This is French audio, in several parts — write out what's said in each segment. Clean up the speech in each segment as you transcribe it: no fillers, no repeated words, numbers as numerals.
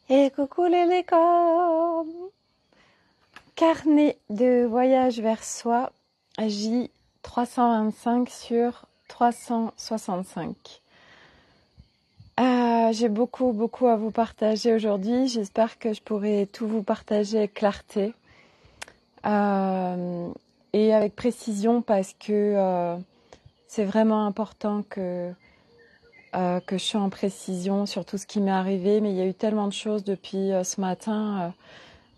Et coucou les licornes! Carnet de voyage vers soi, J325 sur 365. J'ai beaucoup à vous partager aujourd'hui. J'espère que je pourrai tout vous partager avec clarté et avec précision parce que c'est vraiment important que je sois en précision sur tout ce qui m'est arrivé. Mais il y a eu tellement de choses depuis ce matin.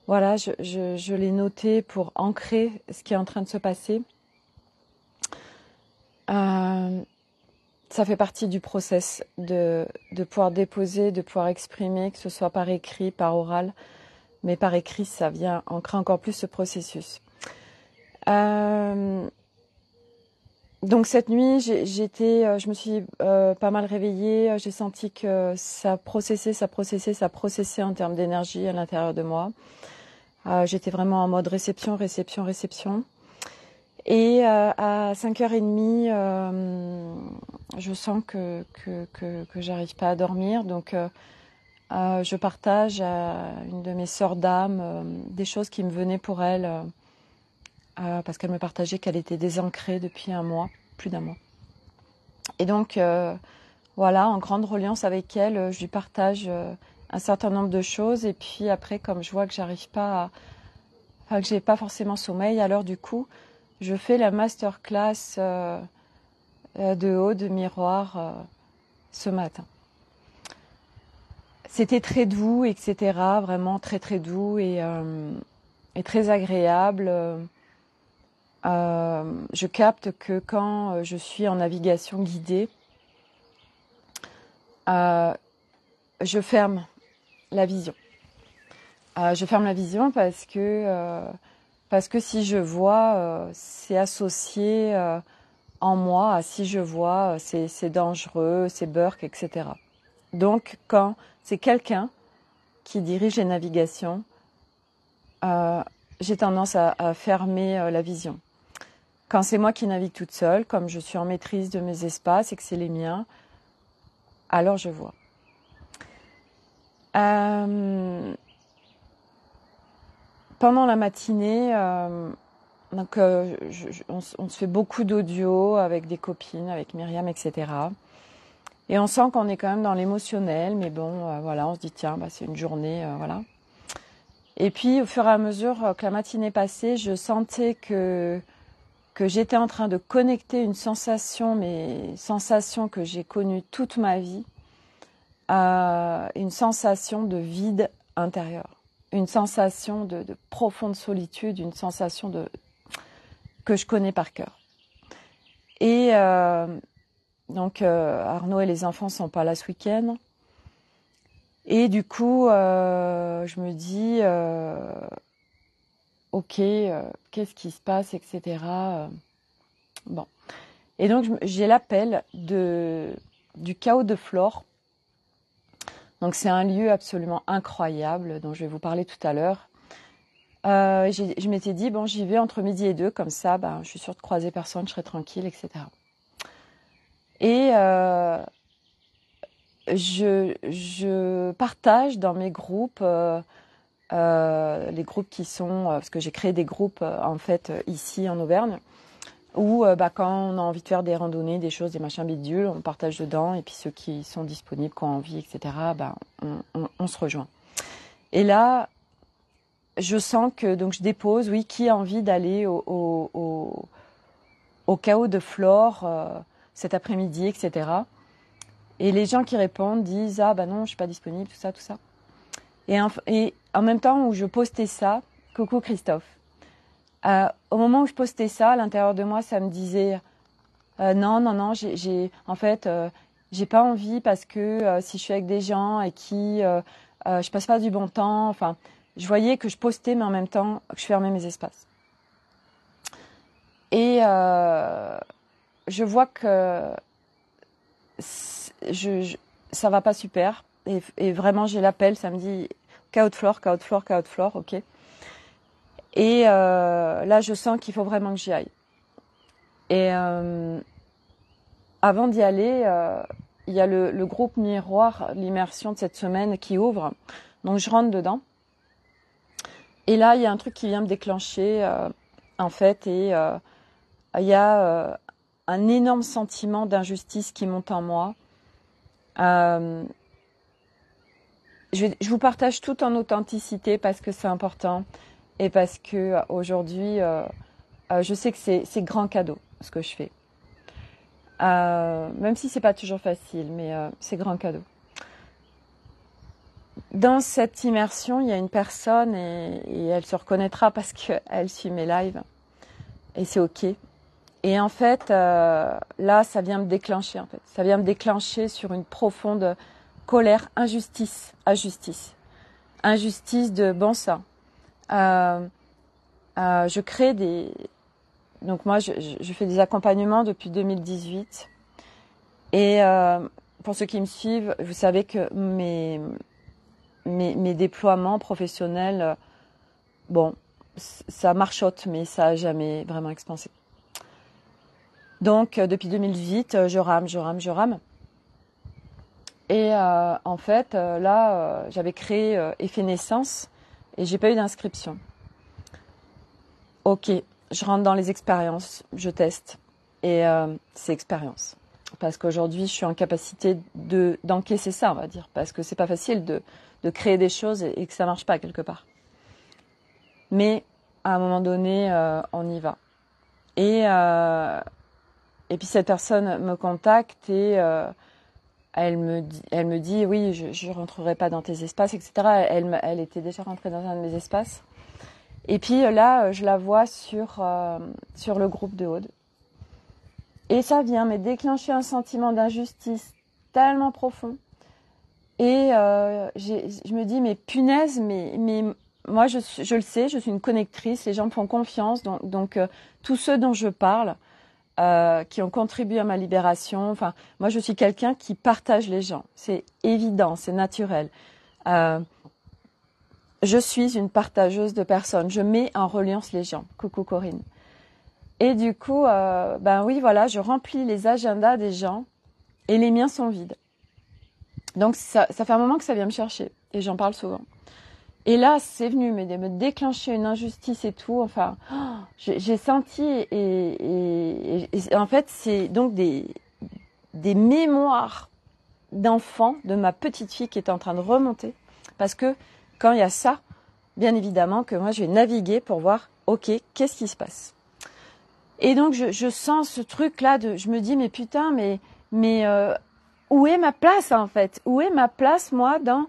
Voilà, je l'ai noté pour ancrer ce qui est en train de se passer. Ça fait partie du process de pouvoir déposer, de pouvoir exprimer, que ce soit par écrit, par oral. Mais par écrit, ça vient ancrer encore plus ce processus. Donc cette nuit, je me suis pas mal réveillée. J'ai senti que ça processait en termes d'énergie à l'intérieur de moi. J'étais vraiment en mode réception. Et à 5h30, je sens que j'arrive pas à dormir. Donc je partage à une de mes sœurs d'âme des choses qui me venaient pour elle parce qu'elle me partageait qu'elle était désancrée depuis un mois, plus d'un mois. Et donc voilà, en grande reliance avec elle, je lui partage un certain nombre de choses. Et puis après, comme je vois que j'arrive pas que j'ai pas forcément sommeil, alors du coup, je fais la masterclass de haut de miroir ce matin. C'était très doux, etc. Vraiment très doux et très agréable. Je capte que quand je suis en navigation guidée, je ferme la vision. Je ferme la vision parce que si je vois, c'est associé en moi à si je vois, c'est dangereux, c'est burk, etc. Donc, quand c'est quelqu'un qui dirige les navigations, j'ai tendance à fermer la vision. Quand c'est moi qui navigue toute seule, comme je suis en maîtrise de mes espaces et que c'est les miens, alors je vois. Pendant la matinée, on se fait beaucoup d'audio avec des copines, avec Myriam, etc. Et on sent qu'on est quand même dans l'émotionnel, mais bon, voilà, on se dit tiens, c'est une journée, voilà. Et puis, au fur et à mesure que la matinée passait, je sentais que j'étais en train de connecter une sensation, mais sensation que j'ai connue toute ma vie, à une sensation de vide intérieur, une sensation de profonde solitude, une sensation que je connais par cœur. Et donc, Arnaud et les enfants sont pas là ce week-end. Et du coup, je me dis, ok, qu'est-ce qui se passe, etc. Bon. Et donc, j'ai l'appel du chaos de Flore. Donc, c'est un lieu absolument incroyable dont je vais vous parler tout à l'heure. Je m'étais dit, bon, j'y vais entre midi et 2, comme ça, je suis sûre de croiser personne, je serai tranquille, etc. Et je partage dans mes groupes, les groupes qui sont, parce que j'ai créé des groupes en fait ici en Auvergne, où quand on a envie de faire des randonnées, des choses, des machins bidules, on partage dedans, et puis ceux qui sont disponibles, qui ont envie, etc., on se rejoint. Et là, je sens que, donc je dépose, oui, qui a envie d'aller au chaos de Flore cet après-midi, etc. Et les gens qui répondent disent, ah non, je suis pas disponible, tout ça. Et en même temps où je postais ça, coucou Christophe, au moment où je postais ça, à l'intérieur de moi, ça me disait non, j'ai pas envie parce que si je suis avec des gens et qui je passe pas du bon temps, enfin, je voyais que je postais mais en même temps que je fermais mes espaces. Et je vois que ça va pas super et vraiment j'ai l'appel, ça me dit chaos de Flore, ok. Et là, je sens qu'il faut vraiment que j'y aille. Et avant d'y aller, il y a le groupe Miroir, l'immersion de cette semaine qui ouvre. Donc je rentre dedans. Et là, il y a un truc qui vient me déclencher, en fait, et il y a un énorme sentiment d'injustice qui monte en moi. Je vous partage tout en authenticité parce que c'est important et parce que aujourd'hui, je sais que c'est grand cadeau ce que je fais. Même si c'est pas toujours facile, mais c'est grand cadeau. Dans cette immersion, il y a une personne et elle se reconnaîtra parce qu'elle suit mes lives et c'est ok. Et en fait, là, ça vient me déclencher. En fait, ça vient me déclencher sur une profonde colère, injustice de bon sang. Je crée des. Donc moi, je fais des accompagnements depuis 2018. Et pour ceux qui me suivent, vous savez que mes déploiements professionnels, bon, ça marchote, mais ça n'a jamais vraiment expansé. Donc, depuis 2018, je rame. Et en fait, là, j'avais créé Effet Naissance et j'ai pas eu d'inscription. Ok, je rentre dans les expériences, je teste. Et c'est expérience. Parce qu'aujourd'hui, je suis en capacité d'encaisser ça, on va dire. Parce que c'est pas facile de créer des choses et que ça marche pas quelque part. Mais à un moment donné, on y va. Et puis cette personne me contacte et elle me dit oui, je rentrerai pas dans tes espaces, etc. Elle était déjà rentrée dans un de mes espaces. Et puis là, je la vois sur le groupe de Aude. Et ça vient me déclencher un sentiment d'injustice tellement profond. Et je me dis, mais punaise, mais moi, je le sais, je suis une connectrice, les gens me font confiance. Donc tous ceux dont je parle, qui ont contribué à ma libération, enfin, moi, je suis quelqu'un qui partage les gens. C'est évident, c'est naturel. Je suis une partageuse de personnes. Je mets en reliance les gens. Coucou Corinne. Et du coup, ben oui, voilà, je remplis les agendas des gens et les miens sont vides. Donc ça fait un moment que ça vient me chercher et j'en parle souvent. Et là, c'est venu me déclencher une injustice et tout. Enfin, j'ai senti et en fait, c'est donc des mémoires d'enfants de ma petite fille qui est en train de remonter. Parce que quand il y a ça, bien évidemment que moi, je vais naviguer pour voir, ok, qu'est-ce qui se passe. Et donc, je sens ce truc-là je me dis, mais putain, mais où est ma place, en fait? Où est ma place, moi, dans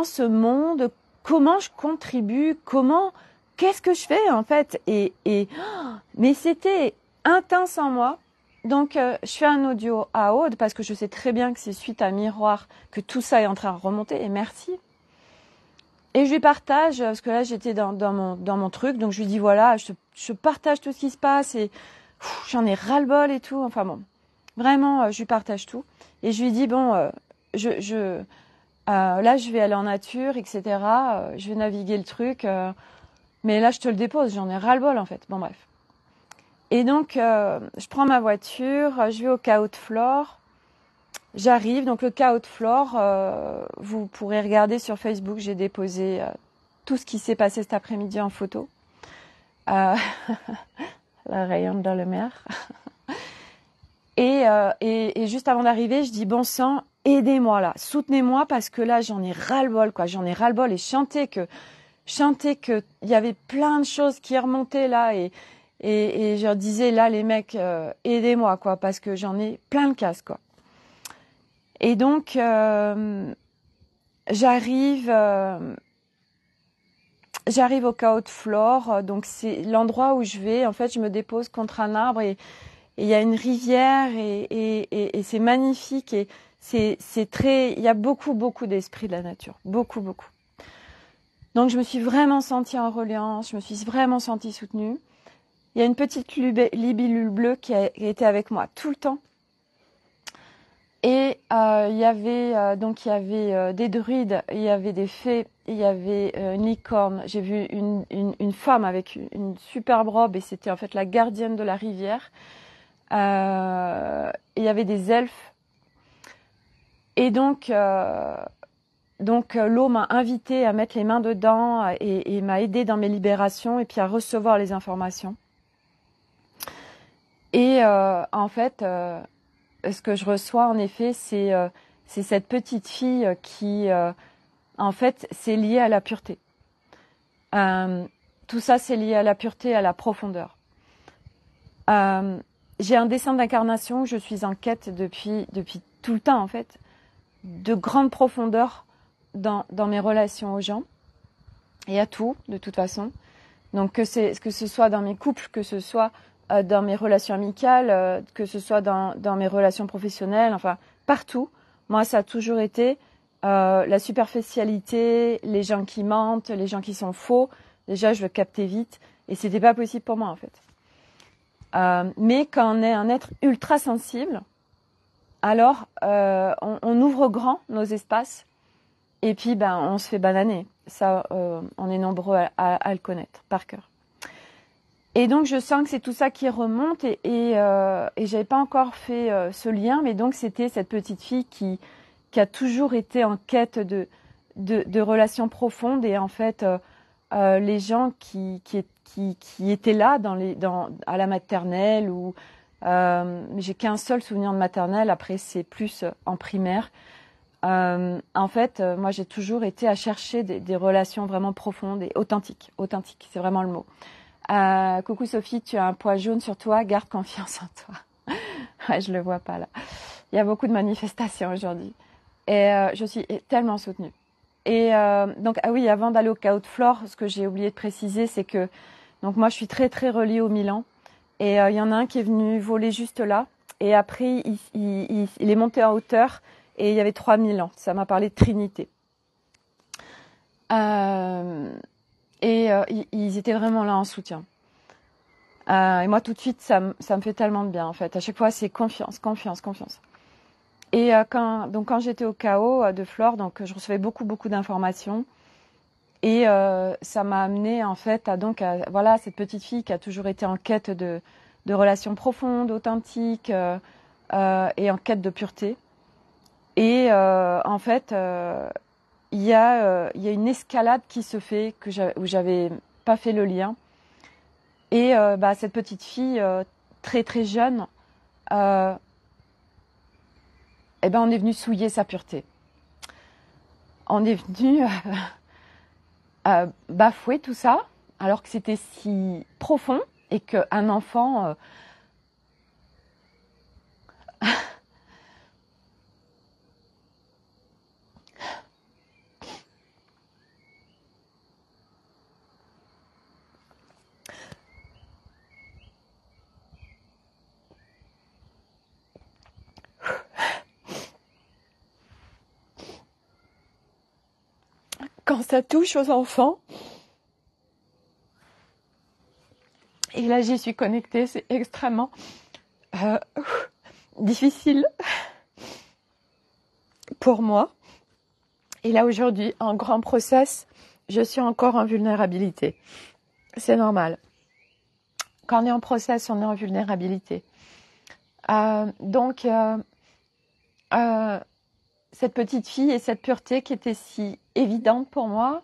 ce monde? Comment je contribue? Qu'est-ce que je fais, en fait? Mais c'était intense en moi. Donc, je fais un audio à Aude parce que je sais très bien que c'est suite à Miroir que tout ça est en train de remonter. Et merci. Et je lui partage, parce que là, j'étais dans mon truc. Donc, je lui dis, voilà, je partage tout ce qui se passe et j'en ai ras-le-bol et tout. Enfin bon, vraiment, je lui partage tout. Et je lui dis, bon, là, je vais aller en nature, etc. Je vais naviguer le truc. Mais là, je te le dépose. J'en ai ras-le-bol, en fait. Bon, bref. Et donc, je prends ma voiture, je vais au Chaos de Flore. J'arrive, donc le Chaos de Flore, vous pourrez regarder sur Facebook, j'ai déposé tout ce qui s'est passé cet après-midi en photo. La rayonne dans le mer. Et juste avant d'arriver, je dis, bon sang, aidez-moi là, soutenez-moi parce que là, j'en ai ras-le-bol, quoi. J'en ai ras-le-bol et chanter que il y avait plein de choses qui remontaient là et je leur disais, là, les mecs, aidez-moi, quoi, parce que j'en ai plein le casse, quoi. Et donc, j'arrive au Chaos de Flore, donc c'est l'endroit où je vais. En fait, je me dépose contre un arbre et il y a une rivière et c'est magnifique et c'est très. Il y a beaucoup d'esprit de la nature, beaucoup. Donc, je me suis vraiment sentie en reliance, je me suis vraiment sentie soutenue. Il y a une petite libellule bleue qui a été avec moi tout le temps. Et il y avait des druides, il y avait des fées, il y avait une licorne. J'ai vu une femme avec une superbe robe et c'était en fait la gardienne de la rivière. Il y avait des elfes. Et donc donc l'eau m'a invité à mettre les mains dedans et m'a aidé dans mes libérations et puis à recevoir les informations. Et en fait, ce que je reçois en effet, c'est cette petite fille qui, en fait, c'est lié à la pureté. Tout ça, c'est lié à la pureté, à la profondeur. J'ai un dessin d'incarnation, je suis en quête depuis tout le temps en fait, de grande profondeur dans mes relations aux gens et à tout, de toute façon. Donc que ce soit dans mes couples, que ce soit dans mes relations amicales, que ce soit dans mes relations professionnelles, enfin partout. Moi, ça a toujours été la superficialité, les gens qui mentent, les gens qui sont faux. Déjà, je le captais vite et c'était pas possible pour moi en fait. Mais quand on est un être ultra sensible, alors on ouvre grand nos espaces et puis on se fait bananer. Ça, on est nombreux à le connaître par cœur. Et donc je sens que c'est tout ça qui remonte et j'avais pas encore fait ce lien, mais donc c'était cette petite fille qui a toujours été en quête de relations profondes et en fait les gens qui étaient là à la maternelle ou j'ai qu'un seul souvenir de maternelle, après c'est plus en primaire. En fait, moi j'ai toujours été à chercher des relations vraiment profondes et authentiques. Authentique, c'est vraiment le mot. Coucou Sophie, tu as un poids jaune sur toi, garde confiance en toi. Ouais, je le vois pas là. Il y a beaucoup de manifestations aujourd'hui. Et je suis tellement soutenue. Et donc, ah oui, avant d'aller au chaos de Flore, ce que j'ai oublié de préciser, c'est que donc moi je suis très très reliée au Milan. Et il y en a un qui est venu voler juste là. Et après, il est monté en hauteur et il y avait 3000 ans. Ça m'a parlé de Trinité. Ils étaient vraiment là en soutien. Et moi, tout de suite, ça me fait tellement de bien, en fait. À chaque fois, c'est confiance, confiance, confiance. Et quand j'étais au chaos de Flore, donc je recevais beaucoup, beaucoup d'informations. Et ça m'a amené en fait à voilà cette petite fille qui a toujours été en quête de relations profondes, authentiques et en quête de pureté. Et en fait, il y a une escalade qui se fait où j'avais pas fait le lien. Et cette petite fille très très jeune, on est venu souiller sa pureté. On est venu bafouer tout ça, alors que c'était si profond et qu'un enfant quand ça touche aux enfants, et là j'y suis connectée, c'est extrêmement difficile pour moi. Et là aujourd'hui, en grand process, je suis encore en vulnérabilité. C'est normal. Quand on est en process, on est en vulnérabilité. Cette petite fille et cette pureté qui était si évidente pour moi,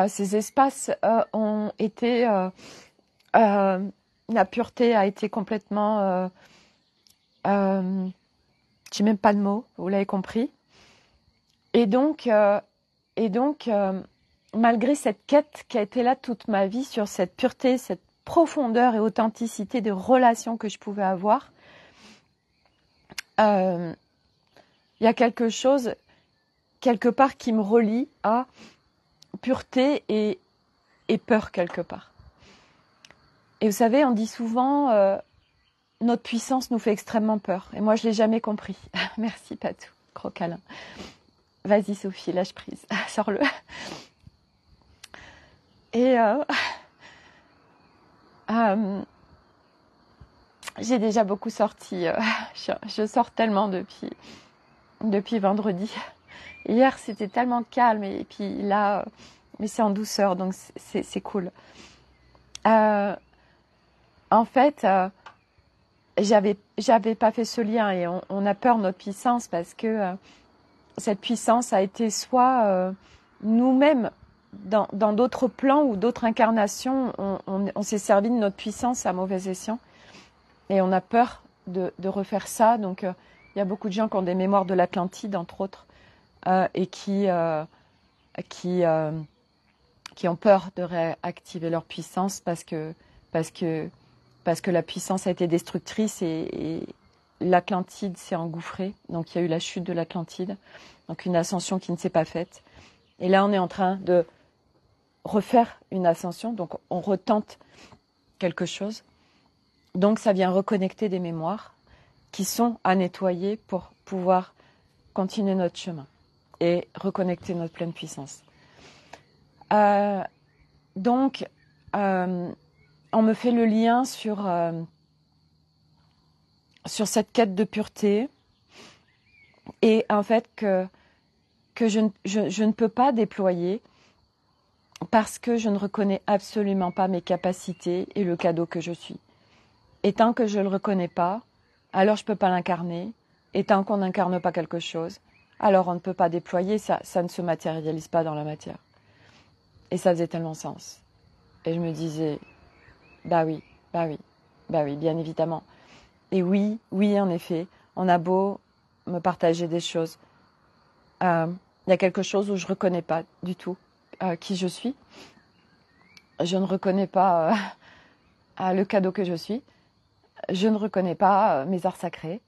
ces espaces ont été... la pureté a été complètement... j'ai même pas de mots, vous l'avez compris. Et donc malgré cette quête qui a été là toute ma vie sur cette pureté, cette profondeur et authenticité de relations que je pouvais avoir, il y a quelque chose, quelque part, qui me relie à pureté et peur, quelque part. Et vous savez, on dit souvent, notre puissance nous fait extrêmement peur. Et moi, je ne l'ai jamais compris. Merci, Patou. Gros câlin. Vas-y, Sophie, lâche prise. Sors-le. Et j'ai déjà beaucoup sorti. Je sors tellement depuis vendredi. Hier, c'était tellement calme. Et puis là, mais c'est en douceur, donc c'est cool. En fait, j'avais pas fait ce lien et on a peur de notre puissance parce que cette puissance a été soit nous-mêmes, dans d'autres plans ou d'autres incarnations, on s'est servi de notre puissance à mauvais escient. Et on a peur de refaire ça. Donc, il y a beaucoup de gens qui ont des mémoires de l'Atlantide, entre autres, et qui ont peur de réactiver leur puissance parce que la puissance a été destructrice et l'Atlantide s'est engouffrée. Donc, il y a eu la chute de l'Atlantide. Donc, une ascension qui ne s'est pas faite. Et là, on est en train de refaire une ascension. Donc, on retente quelque chose. Donc, ça vient reconnecter des mémoires qui sont à nettoyer pour pouvoir continuer notre chemin et reconnecter notre pleine puissance. Donc, on me fait le lien sur cette quête de pureté et en fait que je ne peux pas déployer parce que je ne reconnais absolument pas mes capacités et le cadeau que je suis. Et tant que je ne le reconnais pas, alors je ne peux pas l'incarner. Et tant qu'on n'incarne pas quelque chose, alors on ne peut pas déployer, ça ne se matérialise pas dans la matière. Et ça faisait tellement sens. Et je me disais, bah oui, bien évidemment. Et oui, en effet, on a beau me partager des choses. Il y a quelque chose où je ne reconnais pas du tout qui je suis. Je ne reconnais pas le cadeau que je suis. Je ne reconnais pas mes arts sacrés.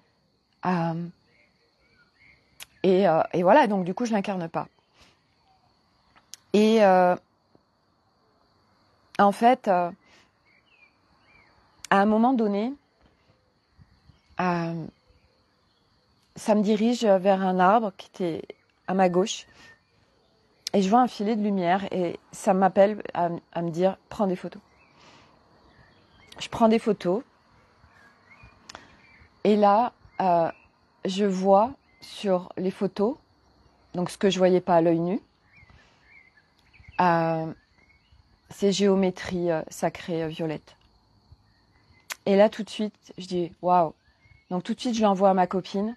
Et voilà, donc du coup, je ne l'incarne pas. Et en fait, à un moment donné, ça me dirige vers un arbre qui était à ma gauche. Et je vois un filet de lumière et ça m'appelle à me dire « prends des photos ». Je prends des photos. Et là, je vois sur les photos, donc ce que je ne voyais pas à l'œil nu, ces géométries sacrées violettes. Et là, tout de suite, je dis « waouh ». Donc tout de suite, je l'envoie à ma copine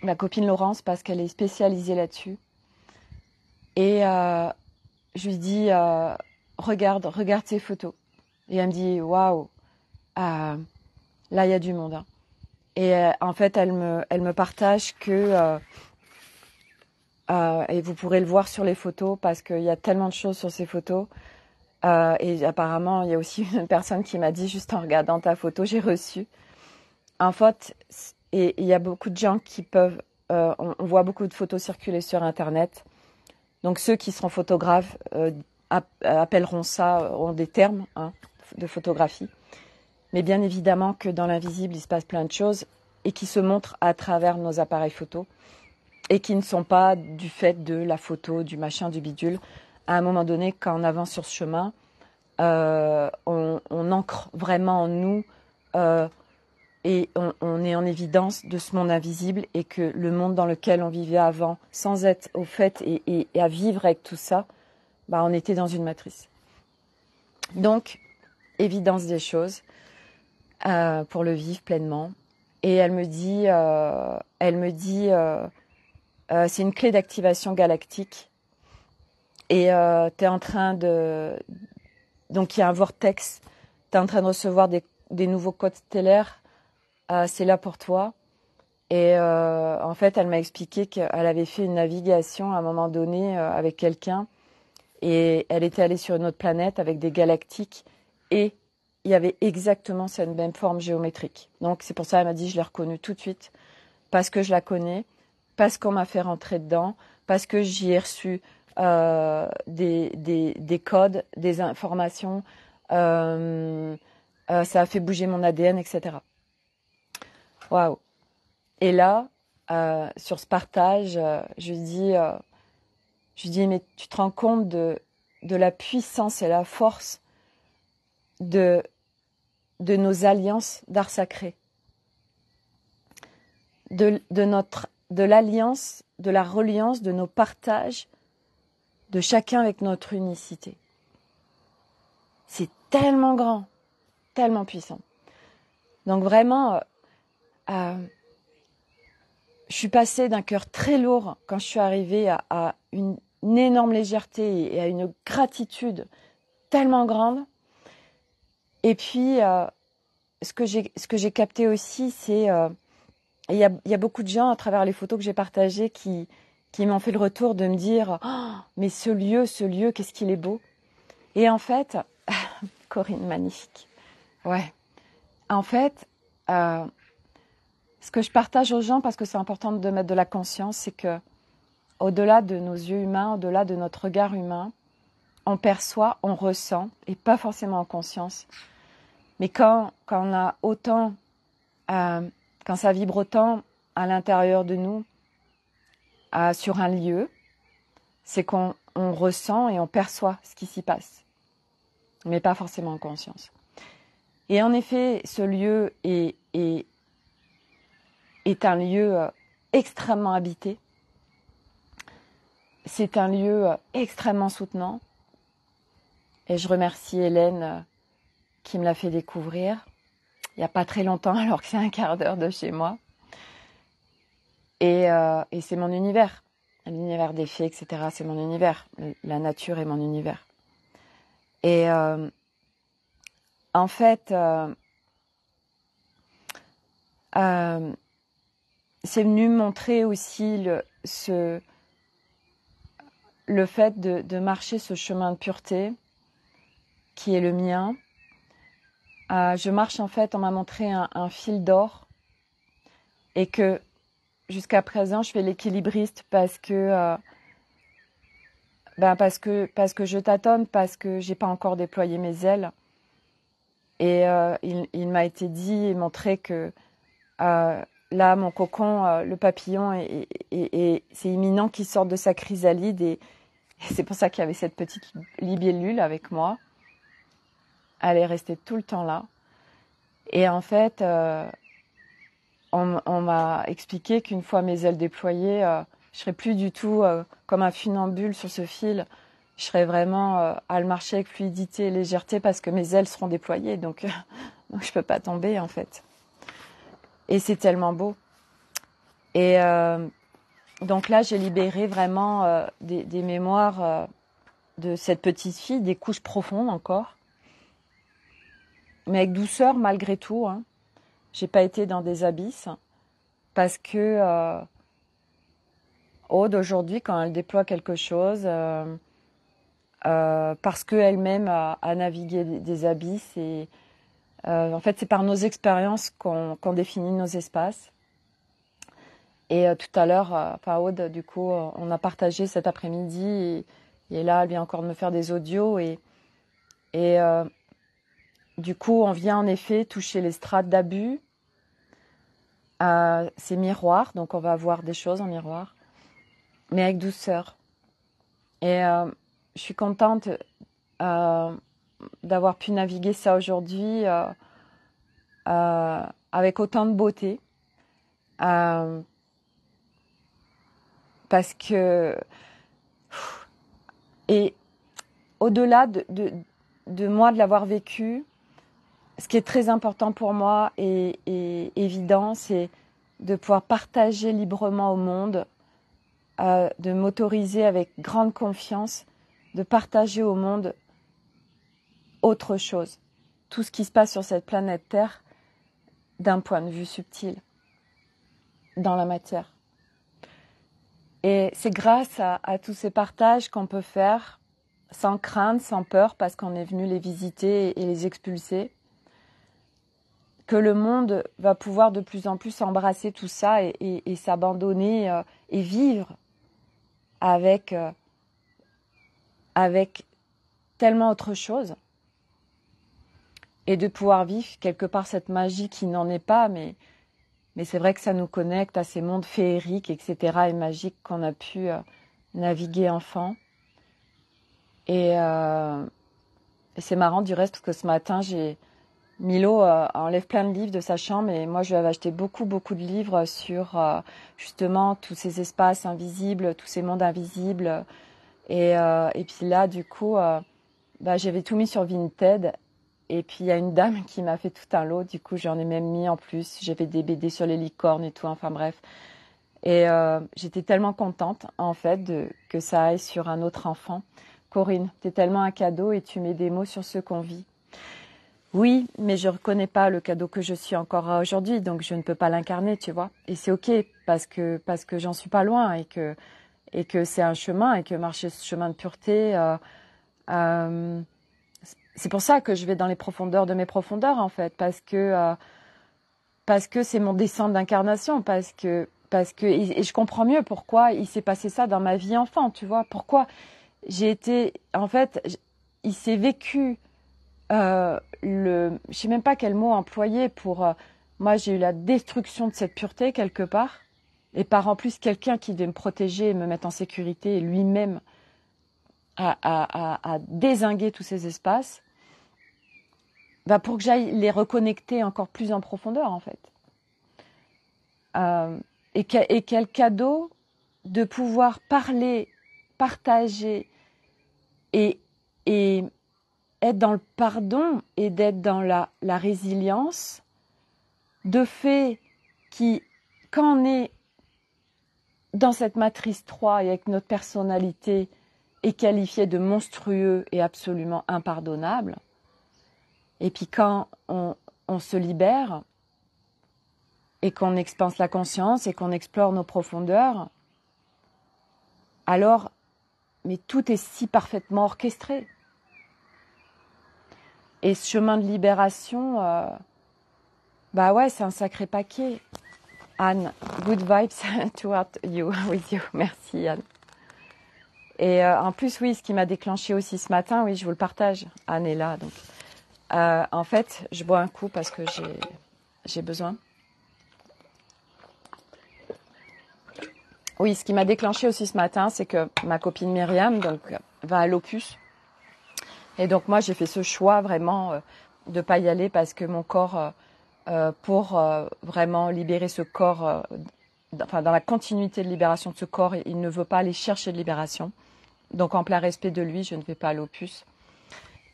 Laurence, parce qu'elle est spécialisée là-dessus. Et je lui dis regarde ces photos. Et elle me dit waouh, là il y a du monde. Hein. Et en fait, elle me partage que et vous pourrez le voir sur les photos parce qu'il y a tellement de choses sur ces photos. Et apparemment, il y a aussi une personne qui m'a dit juste en regardant ta photo, j'ai reçu. En fait, et il y a beaucoup de gens qui peuvent. On voit beaucoup de photos circuler sur Internet. Donc ceux qui seront photographes appelleront ça, ont des termes de photographie. Mais bien évidemment que dans l'invisible, il se passe plein de choses et qui se montrent à travers nos appareils photo et qui ne sont pas du fait de la photo, du machin, du bidule. À un moment donné, quand on avance sur ce chemin, on ancre vraiment en nous et on est en évidence de ce monde invisible et que le monde dans lequel on vivait avant, sans être au fait et à vivre avec tout ça, bah, on était dans une matrice. Donc, évidence des choses pour le vivre pleinement. Et elle me dit c'est une clé d'activation galactique. Et tu es en train de... Donc, il y a un vortex. Tu es en train de recevoir des nouveaux codes stellaires. C'est là pour toi. Et en fait, elle m'a expliqué qu'elle avait fait une navigation à un moment donné avec quelqu'un. Et elle était allée sur une autre planète avec des galactiques. Et il y avait exactement cette même forme géométrique. Donc, c'est pour ça qu'elle m'a dit, je l'ai reconnue tout de suite. Parce que je la connais. Parce qu'on m'a fait rentrer dedans. Parce que j'y ai reçu des codes, des informations. Ça a fait bouger mon ADN, etc. Waouh. Et là, sur ce partage, je dis, mais tu te rends compte de la puissance et la force de nos alliances d'art sacré, de l'alliance, de la reliance, de nos partages, de chacun avec notre unicité. C'est tellement grand, tellement puissant. Donc vraiment, je suis passée d'un cœur très lourd quand je suis arrivée à une énorme légèreté et à une gratitude tellement grande. Et puis, ce que j'ai capté aussi, c'est il y a beaucoup de gens à travers les photos que j'ai partagées qui m'ont fait le retour de me dire oh, mais ce lieu, qu'est-ce qu'il est beau. Et en fait, Corinne, magnifique. Ouais. En fait, ce que je partage aux gens, parce que c'est important de mettre de la conscience, c'est que au-delà de nos yeux humains, au-delà de notre regard humain, on perçoit, on ressent, et pas forcément en conscience. Mais quand on a autant, quand ça vibre autant à l'intérieur de nous, sur un lieu, c'est qu'on ressent et on perçoit ce qui s'y passe, mais pas forcément en conscience. Et en effet, ce lieu est un lieu extrêmement habité. C'est un lieu extrêmement soutenant. Et je remercie Hélène qui me l'a fait découvrir il n'y a pas très longtemps, alors que c'est un quart d'heure de chez moi. Et c'est mon univers. L'univers des fées, etc. C'est mon univers. La nature est mon univers. Et en fait, c'est venu montrer aussi le fait de marcher ce chemin de pureté qui est le mien. Je marche en fait, on m'a montré un fil d'or et que jusqu'à présent je fais l'équilibriste parce que je tâtonne, parce que j'ai pas encore déployé mes ailes. Et il m'a été dit et montré que là, mon cocon, le papillon, c'est imminent qu'il sorte de sa chrysalide. Et c'est pour ça qu'il y avait cette petite libellule avec moi. Elle est restée tout le temps là. Et en fait, on m'a expliqué qu'une fois mes ailes déployées, je serais plus du tout comme un funambule sur ce fil. Je serais vraiment à le marcher avec fluidité et légèreté parce que mes ailes seront déployées. Donc je peux pas tomber en fait. Et c'est tellement beau. Et donc là, j'ai libéré vraiment des mémoires de cette petite fille, des couches profondes encore. Mais avec douceur malgré tout. Hein. J'ai pas été dans des abysses parce que Aude aujourd'hui, quand elle déploie quelque chose, parce qu'elle-même a navigué des abysses et en fait c'est par nos expériences qu'on définit nos espaces. Et tout à l'heure, Aude, du coup, on a partagé cet après-midi et là, elle vient encore de me faire des audios et du coup, on vient en effet toucher les strates d'abus, ces miroirs, donc on va voir des choses en miroir, mais avec douceur. Et je suis contente d'avoir pu naviguer ça aujourd'hui avec autant de beauté. Parce que... Et au-delà de moi, de l'avoir vécu, ce qui est très important pour moi et évident, c'est de pouvoir partager librement au monde, de m'autoriser avec grande confiance, de partager au monde autre chose. Tout ce qui se passe sur cette planète Terre d'un point de vue subtil, dans la matière. Et c'est grâce à tous ces partages qu'on peut faire sans crainte, sans peur, parce qu'on est venu les visiter et les expulser, que le monde va pouvoir de plus en plus embrasser tout ça et s'abandonner et vivre avec tellement autre chose. Et de pouvoir vivre quelque part cette magie qui n'en est pas, mais c'est vrai que ça nous connecte à ces mondes féeriques, etc. et magiques qu'on a pu naviguer enfant. Et c'est marrant du reste parce que ce matin, Milo enlève plein de livres de sa chambre et moi je lui avais acheté beaucoup de livres sur justement tous ces espaces invisibles, tous ces mondes invisibles. Et puis là, du coup, j'avais tout mis sur Vinted. Et puis il y a une dame qui m'a fait tout un lot. Du coup, j'en ai même mis en plus. J'avais des BD sur les licornes et tout. Enfin bref. Et j'étais tellement contente, en fait, que ça aille sur un autre enfant. Corinne, t'es tellement un cadeau et tu mets des mots sur ce qu'on vit. Oui, mais je reconnais pas le cadeau que je suis encore aujourd'hui, donc je ne peux pas l'incarner, tu vois. Et c'est ok parce que j'en suis pas loin et que c'est un chemin et que marcher ce chemin de pureté, c'est pour ça que je vais dans les profondeurs de mes profondeurs en fait, parce que c'est mon descente d'incarnation, et je comprends mieux pourquoi il s'est passé ça dans ma vie enfant, tu vois. Pourquoi j'ai été, en fait, il s'est vécu. Je sais même pas quel mot employer pour. Moi, j'ai eu la destruction de cette pureté quelque part, et par en plus quelqu'un qui devait me protéger et me mettre en sécurité, et lui-même a dézingué tous ces espaces, bah pour que j'aille les reconnecter encore plus en profondeur, en fait. Et quel cadeau de pouvoir parler, partager et être dans le pardon et d'être dans la résilience, de fait qui, quand on est dans cette matrice 3 et avec notre personnalité est qualifiée de monstrueux et absolument impardonnable, et puis quand on se libère et qu'on expanse la conscience et qu'on explore nos profondeurs, alors, mais tout est si parfaitement orchestré. Et ce chemin de libération, bah ouais, c'est un sacré paquet. Anne, good vibes toward you, with you. Merci Anne. Et en plus, oui, ce qui m'a déclenché aussi ce matin, oui, je vous le partage. Anne est là, donc. En fait, je bois un coup parce que j'ai besoin. Oui, ce qui m'a déclenché aussi ce matin, c'est que ma copine Myriam donc, va à l'Opus. Et donc moi, j'ai fait ce choix vraiment de ne pas y aller parce que mon corps, pour vraiment libérer ce corps, dans la continuité de libération de ce corps, il ne veut pas aller chercher de libération. Donc en plein respect de lui, je ne vais pas à l'Opus.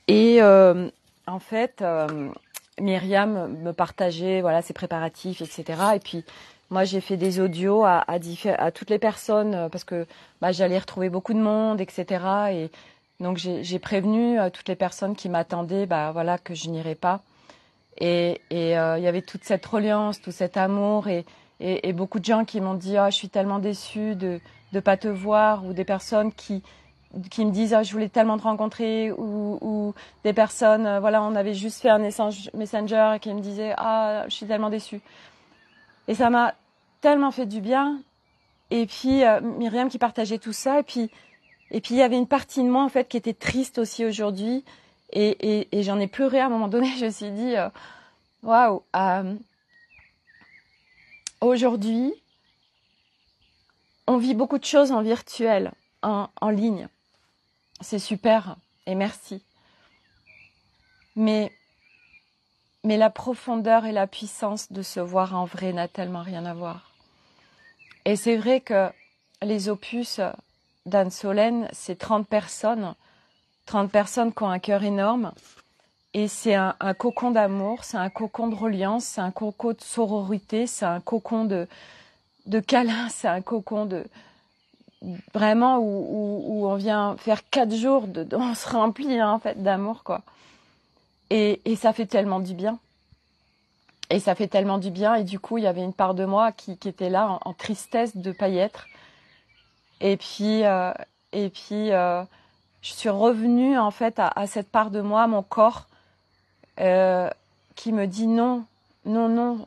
Et en fait, Myriam me partageait voilà, ses préparatifs, etc. Et puis moi, j'ai fait des audios à toutes les personnes parce que bah, j'allais retrouver beaucoup de monde, etc. Et donc j'ai prévenu toutes les personnes qui m'attendaient bah, voilà, que je n'irais pas. Et il y avait toute cette reliance, tout cet amour et beaucoup de gens qui m'ont dit je suis tellement déçue de ne pas te voir, ou des personnes qui me disent je voulais tellement te rencontrer, ou des personnes voilà, on avait juste fait un échange Messenger et qui me disaient je suis tellement déçue. Et ça m'a tellement fait du bien. Et puis Myriam qui partageait tout ça, et puis il y avait une partie de moi en fait qui était triste aussi aujourd'hui, et j'en ai pleuré à un moment donné. Je me suis dit waouh, aujourd'hui on vit beaucoup de choses en virtuel, en ligne. C'est super et merci. Mais la profondeur et la puissance de se voir en vrai n'a tellement rien à voir. Et c'est vrai que les opus d'Anne Solène, c'est 30 personnes qui ont un cœur énorme. Et c'est un cocon d'amour, c'est un cocon de reliance, c'est un cocon de sororité, c'est un cocon de câlin, c'est un cocon de vraiment où on vient faire 4 jours, on se remplit en fait d'amour, quoi. Et ça fait tellement du bien. Et ça fait tellement du bien. Et du coup, il y avait une part de moi qui était là en tristesse de ne pas y être. Et puis, je suis revenue en fait à cette part de moi, mon corps, qui me dit non,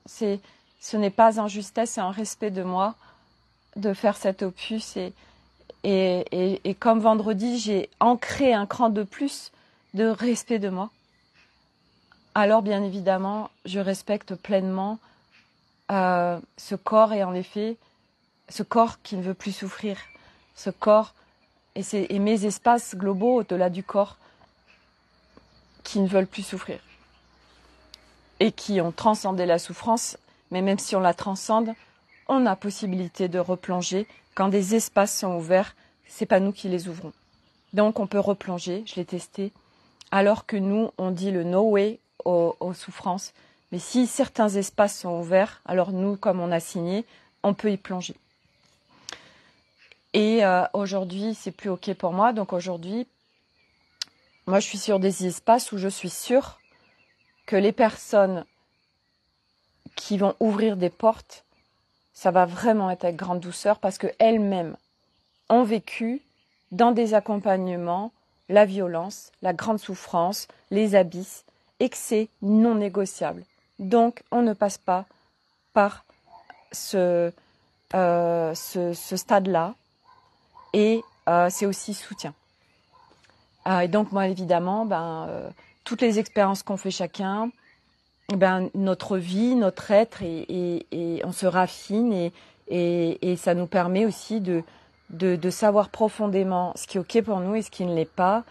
ce n'est pas en justesse, c'est en respect de moi de faire cet opus. Et comme vendredi, j'ai ancré un cran de plus de respect de moi. Alors bien évidemment, je respecte pleinement ce corps, et en effet, ce corps qui ne veut plus souffrir, ce corps et mes espaces globaux au-delà du corps qui ne veulent plus souffrir et qui ont transcendé la souffrance, mais même si on la transcende, on a possibilité de replonger. Quand des espaces sont ouverts, c'est pas nous qui les ouvrons. Donc on peut replonger, je l'ai testé, alors que nous, on dit le no way aux souffrances. Mais si certains espaces sont ouverts, alors nous, comme on a signé, on peut y plonger. Et aujourd'hui, c'est plus OK pour moi. Donc aujourd'hui, moi, je suis sur des espaces où je suis sûre que les personnes qui vont ouvrir des portes, ça va vraiment être avec grande douceur parce qu'elles-mêmes ont vécu dans des accompagnements la violence, la grande souffrance, les abysses, et que c'est non négociable. Donc, on ne passe pas par ce stade-là, et c'est aussi soutien. Et donc, moi, évidemment, toutes les expériences qu'on fait chacun, notre vie, notre être, et on se raffine, et ça nous permet aussi de savoir profondément ce qui est OK pour nous et ce qui ne l'est pas.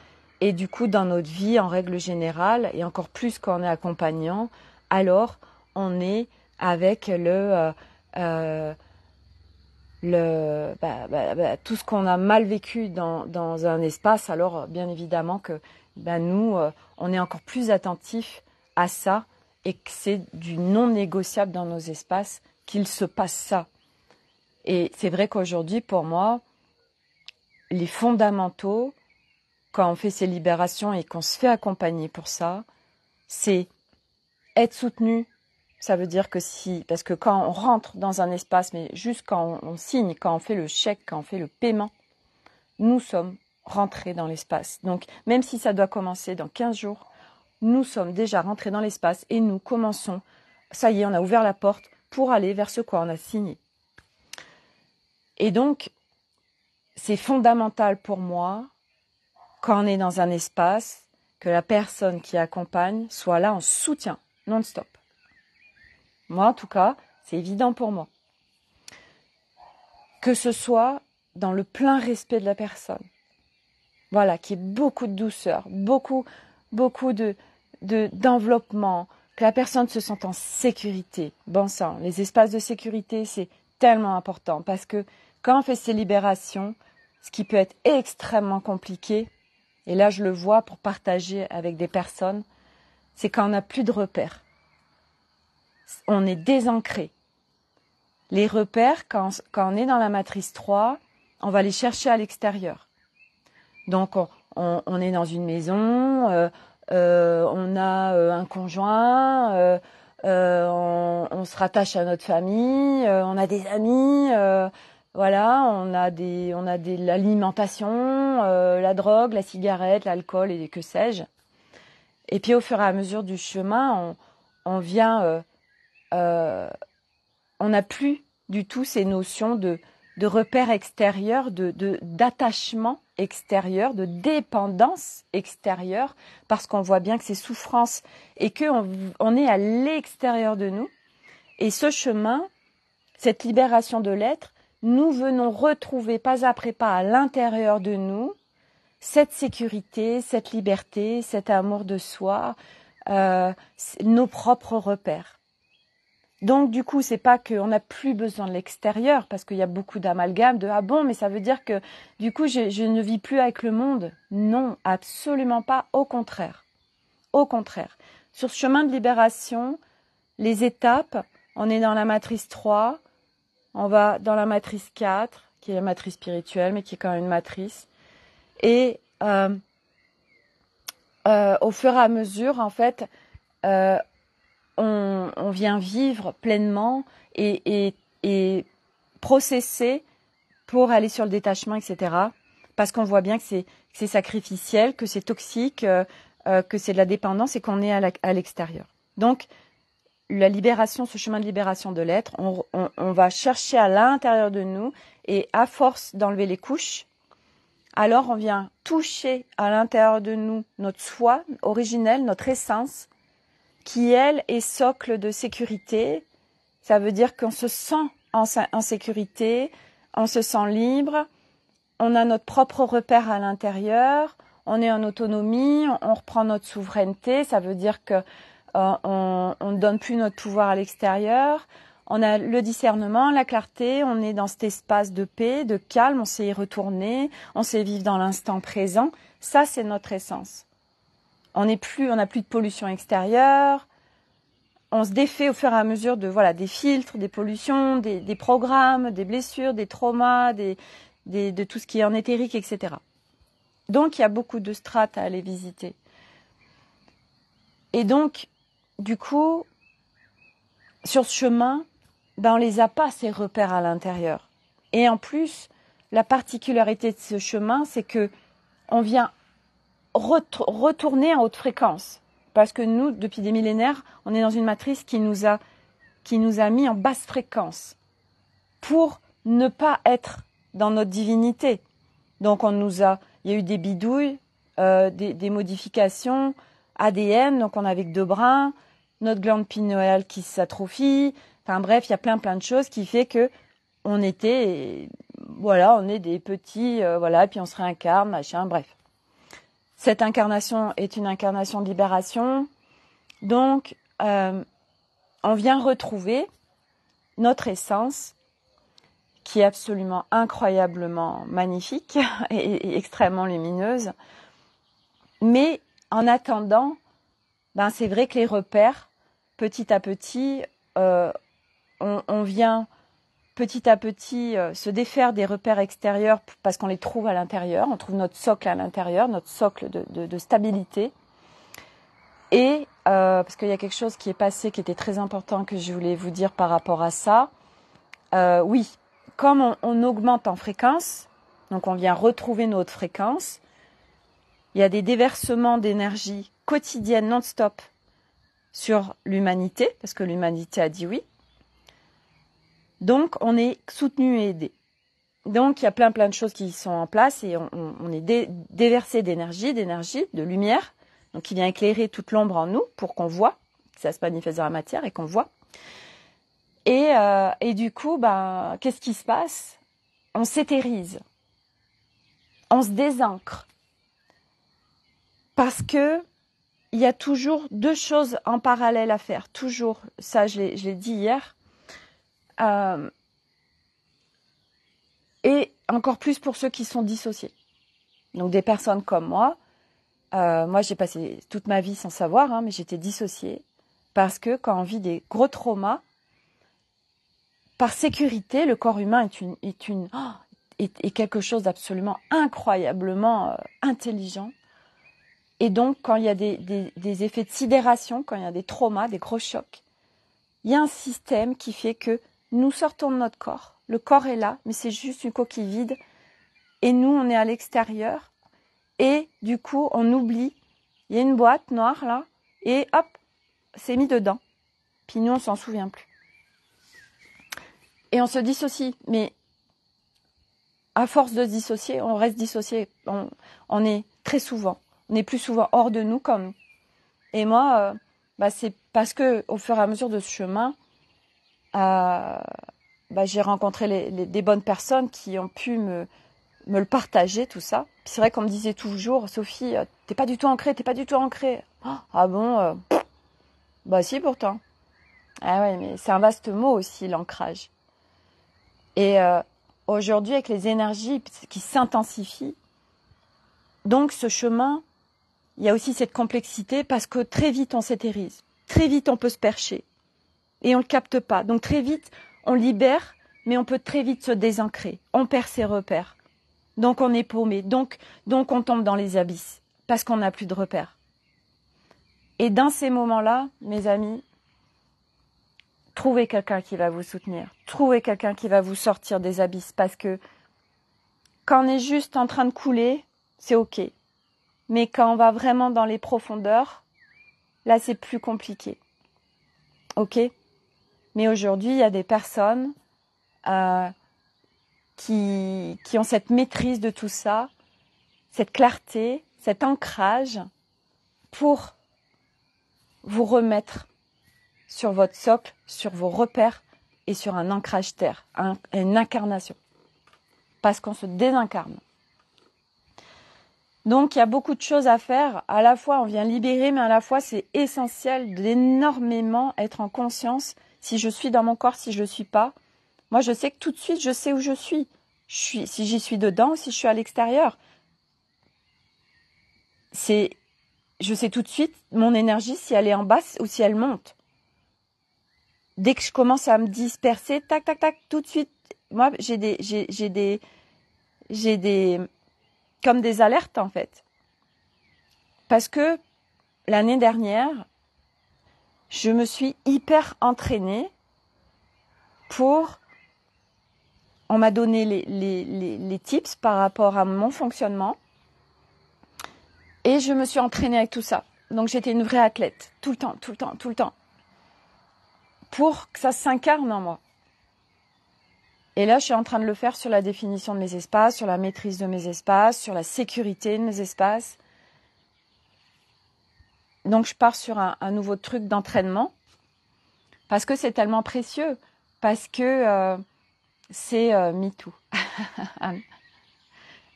Et du coup, dans notre vie, en règle générale, et encore plus quand on est accompagnant, alors on est avec tout ce qu'on a mal vécu dans un espace. Alors, bien évidemment que nous, on est encore plus attentifs à ça, et que c'est du non négociable dans nos espaces qu'il se passe ça. Et c'est vrai qu'aujourd'hui, pour moi, les fondamentaux, quand on fait ces libérations et qu'on se fait accompagner pour ça, c'est être soutenu. Ça veut dire que parce que quand on rentre dans un espace, mais juste quand on signe, quand on fait le chèque, quand on fait le paiement, nous sommes rentrés dans l'espace. Donc, même si ça doit commencer dans 15 jours, nous sommes déjà rentrés dans l'espace et nous commençons. Ça y est, on a ouvert la porte pour aller vers ce quoi on a signé. Et donc, c'est fondamental pour moi, quand on est dans un espace, que la personne qui accompagne soit là en soutien, non-stop. Moi, en tout cas, c'est évident pour moi. Que ce soit dans le plein respect de la personne. Voilà, qu'il y ait beaucoup de douceur, beaucoup d'enveloppement, que la personne se sente en sécurité. Bon sang, les espaces de sécurité, c'est tellement important parce que quand on fait ces libérations, ce qui peut être extrêmement compliqué, et là je le vois pour partager avec des personnes, c'est quand on n'a plus de repères. On est désancré. Les repères, quand on est dans la matrice 3, on va les chercher à l'extérieur. Donc on est dans une maison, on a un conjoint, on se rattache à notre famille, on a des amis, voilà, on a l'alimentation, la drogue, la cigarette, l'alcool et que sais-je. Et puis au fur et à mesure du chemin, on vient, on n'a plus du tout ces notions de repères extérieurs, d'attachement extérieur, de dépendance extérieure, parce qu'on voit bien que c'est souffrance et qu'on est à l'extérieur de nous. Et ce chemin, cette libération de l'être, nous venons retrouver pas après pas à l'intérieur de nous cette sécurité, cette liberté, cet amour de soi, nos propres repères. Donc du coup, c'est pas qu'on n'a plus besoin de l'extérieur, parce qu'il y a beaucoup d'amalgames de « ah bon, mais ça veut dire que du coup, je ne vis plus avec le monde ». Non, absolument pas, au contraire. Au contraire. Sur ce chemin de libération, les étapes, on est dans la matrice 3, on va dans la matrice 4, qui est la matrice spirituelle, mais qui est quand même une matrice. Et au fur et à mesure, en fait, on vient vivre pleinement et processer pour aller sur le détachement, etc. Parce qu'on voit bien que c'est sacrificiel, que c'est toxique, que c'est de la dépendance et qu'on est à l'extérieur. Donc, la libération, ce chemin de libération de l'être, on va chercher à l'intérieur de nous et à force d'enlever les couches, alors on vient toucher à l'intérieur de nous notre soi originel, notre essence, qui, elle, est socle de sécurité. Ça veut dire qu'on se sent en sécurité, on se sent libre, on a notre propre repère à l'intérieur, on est en autonomie, on reprend notre souveraineté. Ça veut dire que on ne donne plus notre pouvoir à l'extérieur. On a le discernement, la clarté, on est dans cet espace de paix, de calme, on sait y retourner, on sait vivre dans l'instant présent. Ça, c'est notre essence. On n'a plus de pollution extérieure. On se défait au fur et à mesure des filtres, des pollutions, des programmes, des blessures, des traumas, des de tout ce qui est en éthérique, etc. Donc, il y a beaucoup de strates à aller visiter. Et donc, du coup, sur ce chemin, ben, on les a pas, ces repères à l'intérieur. Et en plus, la particularité de ce chemin, c'est que on vient retourner en haute fréquence. Parce que nous, depuis des millénaires, on est dans une matrice qui nous a mis en basse fréquence pour ne pas être dans notre divinité. Donc il y a eu des bidouilles, des modifications, ADN, donc on avait que 2 brins, notre glande pinéale qui s'atrophie, enfin bref, il y a plein de choses qui fait que on est des petits, puis on se réincarne, machin, bref. Cette incarnation est une incarnation de libération, donc on vient retrouver notre essence, qui est absolument incroyablement magnifique et extrêmement lumineuse. Mais en attendant, ben c'est vrai que les repères, petit à petit, on vient petit à petit se défaire des repères extérieurs parce qu'on les trouve à l'intérieur, on trouve notre socle à l'intérieur, notre socle de stabilité. Et parce qu'il y a quelque chose qui est passé qui était très important que je voulais vous dire par rapport à ça. Oui, comme on augmente en fréquence, donc on vient retrouver notre fréquence, il y a des déversements d'énergie quotidienne non-stop sur l'humanité, parce que l'humanité a dit oui. Donc on est soutenu et aidé. Donc il y a plein de choses qui sont en place et on est déversé d'énergie, de lumière, donc qui vient éclairer toute l'ombre en nous pour qu'on voit, que ça se manifeste dans la matière et qu'on voit. Et du coup, ben, qu'est-ce qui se passe? On s'éthérise, on se désancre, parce que il y a toujours 2 choses en parallèle à faire, toujours. Ça, je l'ai dit hier. Et encore plus pour ceux qui sont dissociés. Donc des personnes comme moi. Moi, j'ai passé toute ma vie sans savoir, mais j'étais dissociée. Parce que quand on vit des gros traumas, par sécurité, le corps humain est quelque chose d'absolument incroyablement intelligent. Et donc, quand il y a des effets de sidération, quand il y a des traumas, des gros chocs, il y a un système qui fait que nous sortons de notre corps. Le corps est là, mais c'est juste une coquille vide. Et nous, on est à l'extérieur. Et du coup, on oublie. Il y a une boîte noire là. Et hop, c'est mis dedans. Puis nous, on s'en souvient plus. Et on se dissocie. Mais à force de se dissocier, on reste dissocié. On est très souvent. On est plus souvent hors de nous qu'en nous. Et moi, c'est parce que au fur et à mesure de ce chemin, j'ai rencontré des bonnes personnes qui ont pu me le partager, tout ça. Puis c'est vrai qu'on me disait toujours, Sophie, t'es pas du tout ancrée. Oh, ah bon Bah si, pourtant. Ah ouais, mais c'est un vaste mot aussi, l'ancrage. Et aujourd'hui, avec les énergies qui s'intensifient, donc ce chemin, il y a aussi cette complexité parce que très vite on s'éthérise. Très vite on peut se percher. Et on ne le capte pas. Donc très vite, on libère, mais on peut très vite se désancrer. On perd ses repères. Donc on est paumé. Donc on tombe dans les abysses. Parce qu'on n'a plus de repères. Et dans ces moments-là, mes amis, trouvez quelqu'un qui va vous soutenir. Trouvez quelqu'un qui va vous sortir des abysses. Parce que quand on est juste en train de couler, c'est ok. Mais quand on va vraiment dans les profondeurs, là c'est plus compliqué. Ok ? Mais aujourd'hui, il y a des personnes qui ont cette maîtrise de tout ça, cette clarté, cet ancrage pour vous remettre sur votre socle, sur vos repères et sur un ancrage terre, une incarnation. Parce qu'on se désincarne. Donc, il y a beaucoup de choses à faire. À la fois, on vient libérer, mais à la fois, c'est essentiel d'énormément être en conscience si je suis dans mon corps, si je ne le suis pas. Moi, je sais que tout de suite, je sais où je suis. Si j'y suis dedans ou si je suis à l'extérieur. Je sais tout de suite mon énergie, si elle est en bas ou si elle monte. Dès que je commence à me disperser, tac, tac, tac, tout de suite. Moi, j'ai des j'ai comme des alertes en fait. Parce que l'année dernière, je me suis hyper entraînée on m'a donné les tips par rapport à mon fonctionnement et je me suis entraînée avec tout ça. Donc j'étais une vraie athlète, tout le temps, pour que ça s'incarne en moi. Et là, je suis en train de le faire sur la définition de mes espaces, sur la maîtrise de mes espaces, sur la sécurité de mes espaces. Donc je pars sur un nouveau truc d'entraînement parce que c'est tellement précieux, parce que c'est MeToo.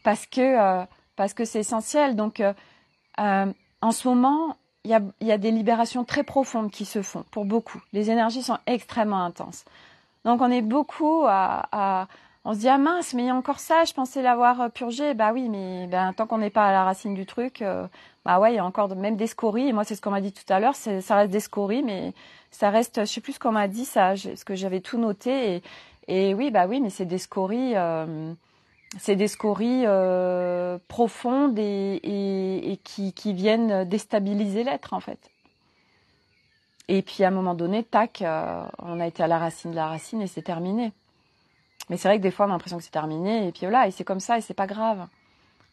parce que c'est essentiel. Donc en ce moment, il y a des libérations très profondes qui se font pour beaucoup. Les énergies sont extrêmement intenses. Donc on est beaucoup on se dit ah mince, mais il y a encore ça, je pensais l'avoir purgé. Bah oui, mais tant qu'on n'est pas à la racine du truc, bah ouais, il y a encore même des scories. Et moi c'est ce qu'on m'a dit tout à l'heure, ça reste des scories, mais ça reste, je sais plus ce qu'on m'a dit, ça, parce que j'avais tout noté. Et oui, bah oui, mais c'est des scories profondes et qui viennent déstabiliser l'être en fait. Et puis à un moment donné, tac, on a été à la racine de la racine et c'est terminé. Mais c'est vrai que des fois on a l'impression que c'est terminé et puis voilà, et c'est comme ça et c'est pas grave.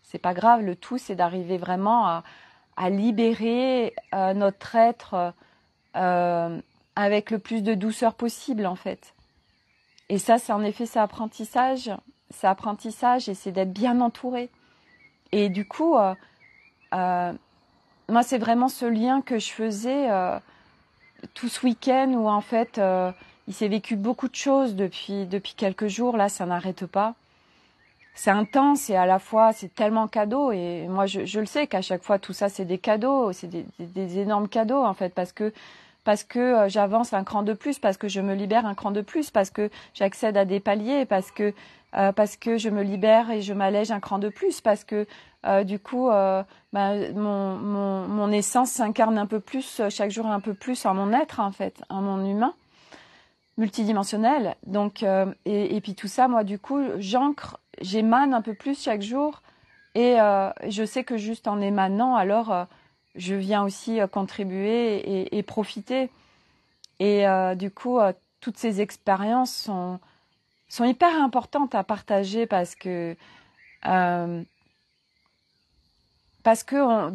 C'est pas grave, le tout c'est d'arriver vraiment à libérer notre être avec le plus de douceur possible en fait. Et ça, c'est en effet, c'est apprentissage et c'est d'être bien entouré. Et du coup, moi, c'est vraiment ce lien que je faisais tout ce week-end où en fait, il s'est vécu beaucoup de choses depuis quelques jours. Là, ça n'arrête pas. C'est intense et à la fois, c'est tellement cadeau. Et moi, je le sais qu'à chaque fois, tout ça, c'est des cadeaux. C'est des énormes cadeaux, en fait, parce que j'avance un cran de plus, parce que je me libère un cran de plus, parce que j'accède à des paliers, parce que je me libère et je m'allège un cran de plus, parce que du coup mon essence s'incarne un peu plus chaque jour, un peu plus en mon être en fait, en mon humain multidimensionnel. Donc et puis tout ça, moi du coup j'émane un peu plus chaque jour et je sais que juste en émanant alors je viens aussi contribuer et profiter. Et du coup, toutes ces expériences sont hyper importantes à partager parce que de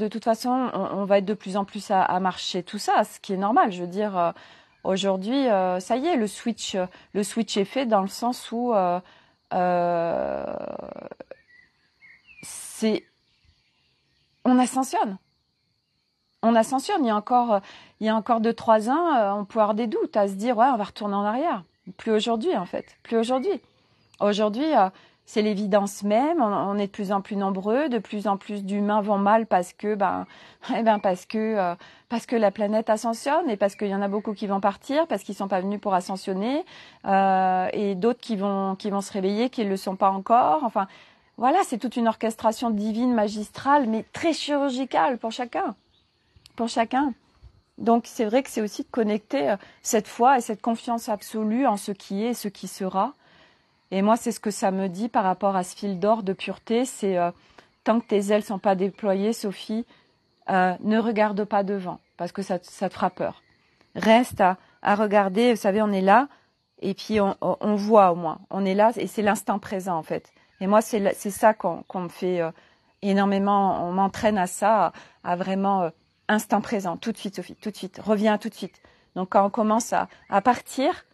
toute façon, on va être de plus en plus à marcher tout ça, ce qui est normal. Je veux dire, aujourd'hui, ça y est, le switch est fait dans le sens où on ascensionne. On ascensionne. Il y a encore 2-3 ans, on peut avoir des doutes à se dire ouais, on va retourner en arrière. Plus aujourd'hui en fait. Plus aujourd'hui. Aujourd'hui, c'est l'évidence même. On est de plus en plus nombreux, de plus en plus d'humains vont mal parce que parce que la planète ascensionne et parce qu'il y en a beaucoup qui vont partir parce qu'ils sont pas venus pour ascensionner et d'autres qui vont se réveiller qui ne le sont pas encore. Enfin voilà, c'est toute une orchestration divine, magistrale, mais très chirurgicale pour chacun. Donc c'est vrai que c'est aussi de connecter cette foi et cette confiance absolue en ce qui est et ce qui sera. Et moi, c'est ce que ça me dit par rapport à ce fil d'or de pureté, c'est tant que tes ailes sont pas déployées, Sophie, ne regarde pas devant, parce que ça te fera peur. Reste à regarder, vous savez, on est là, et puis on voit au moins, on est là, et c'est l'instant présent en fait. Et moi, c'est ça qu'on me fait énormément, on m'entraîne à ça, à vraiment... instant présent, tout de suite Sophie, tout de suite, reviens tout de suite. Donc quand on commence à partir,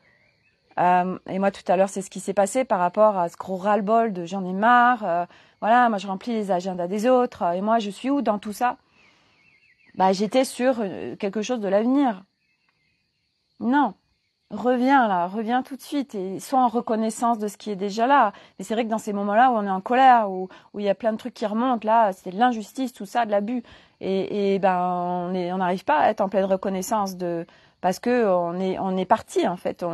et moi tout à l'heure c'est ce qui s'est passé par rapport à ce gros ras-le-bol de j'en ai marre, voilà, moi je remplis les agendas des autres, et moi je suis où dans tout ça? J'étais sur quelque chose de l'avenir. Non, reviens tout de suite et sois en reconnaissance de ce qui est déjà là. Mais c'est vrai que dans ces moments-là où on est en colère, où il y a plein de trucs qui remontent, là, c'est de l'injustice, tout ça, de l'abus. Et on n'arrive pas à être en pleine reconnaissance parce que on est parti en fait.